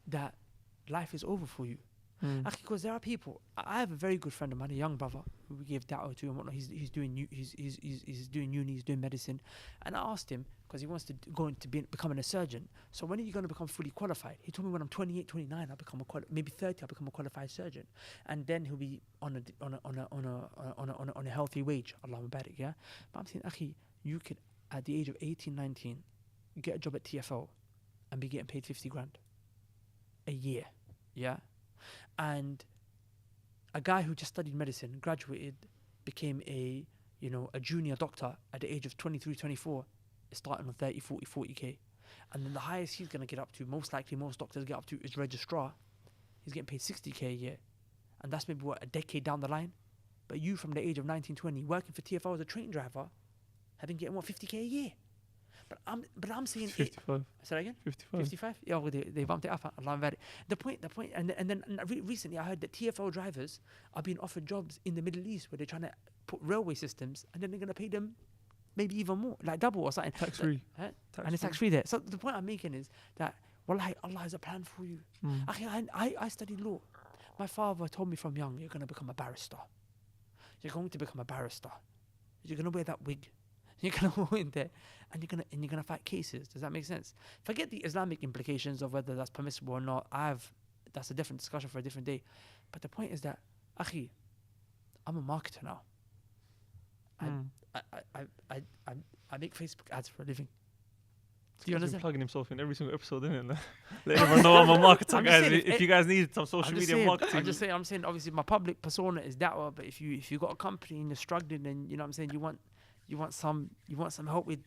that life is over for you. Because there are people. I have a very good friend of mine, a young brother, who we gave da'wah to and whatnot. He's doing uni, he's doing medicine, and I asked him because he wants to go into becoming a surgeon. So when are you going to become fully qualified? He told me when I'm 28, 29, I'll become maybe 30, I'll become a qualified surgeon, and then he'll be on a healthy wage. Allahumma barik, yeah. But I'm saying, akhi, you could at the age of 18, 19, get a job at TFL, and be getting paid 50 grand a year, yeah. And a guy who just studied medicine, graduated, became a junior doctor at the age of 23, 24, is starting on 30, 40K. And then the highest he's going to get up to, most likely most doctors get up to, is registrar. He's getting paid 60K a year. And that's maybe, a decade down the line? But you, from the age of 19, 20, working for TFL as a train driver, have been getting, 50K a year? But I'm saying 55. Say that again? 55. 55? Yeah, well, they bumped it up. Allah very. The point, and then recently I heard that TFL drivers are being offered jobs in the Middle East where they're trying to put railway systems, and then they're going to pay them maybe even more, like double or something. Tax free. And it's tax free there. So the point I'm making is that, wallahi, Allah has a plan for you. I studied law. My father told me from young, you're going to become a barrister. You're going to become a barrister. You're going to wear that wig. You're gonna go in there, and you're gonna fight cases. Does that make sense? Forget the Islamic implications of whether that's permissible or not. That's a different discussion for a different day. But the point is that, akhi, I'm a marketer now. I make Facebook ads for a living. Do you He's been understand? plugging himself in every single episode, isn't it? Let everyone know I'm a marketer, I'm just guys. saying, If you guys need some social I'm just media saying, marketing, I'm saying, obviously my public persona is da'wah, but if you got a company and you're struggling, and you know what I'm saying, you want some help with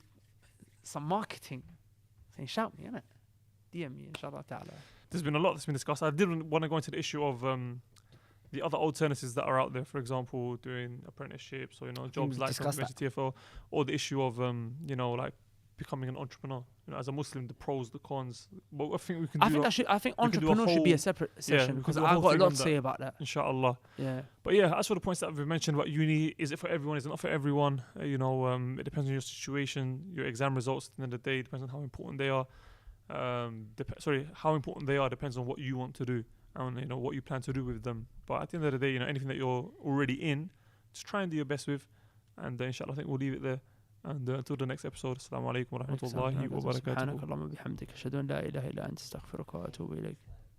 some marketing, saying shout me, innit? DM me, inshallah ta'ala. There's been a lot that's been discussed. I didn't want to go into the issue of the other alternatives that are out there. For example, doing apprenticeships or jobs we like discussed that. TFL, or the issue of like becoming an entrepreneur. As a Muslim, the pros, the cons. But I think we can. I think we can do a entrepreneur should be whole- a separate we session can because do a I've whole got a thing lot on to that. say about that. Inshallah. Yeah. But yeah, as for the points that we've mentioned about uni, is it for everyone? Is it not for everyone? It depends on your situation, your exam results. At the end of the day, it depends on how important they are. How important they are depends on what you want to do and what you plan to do with them. But at the end of the day, anything that you're already in, just try and do your best with. And inshallah, I think we'll leave it there. And until the next episode, assalamu alaikum wa rahmatullahi wa barakatuh. سبحانك اللهم وبحمدك أشهد أن لا إله إلا أنت أستغفرك وأتوب إليك.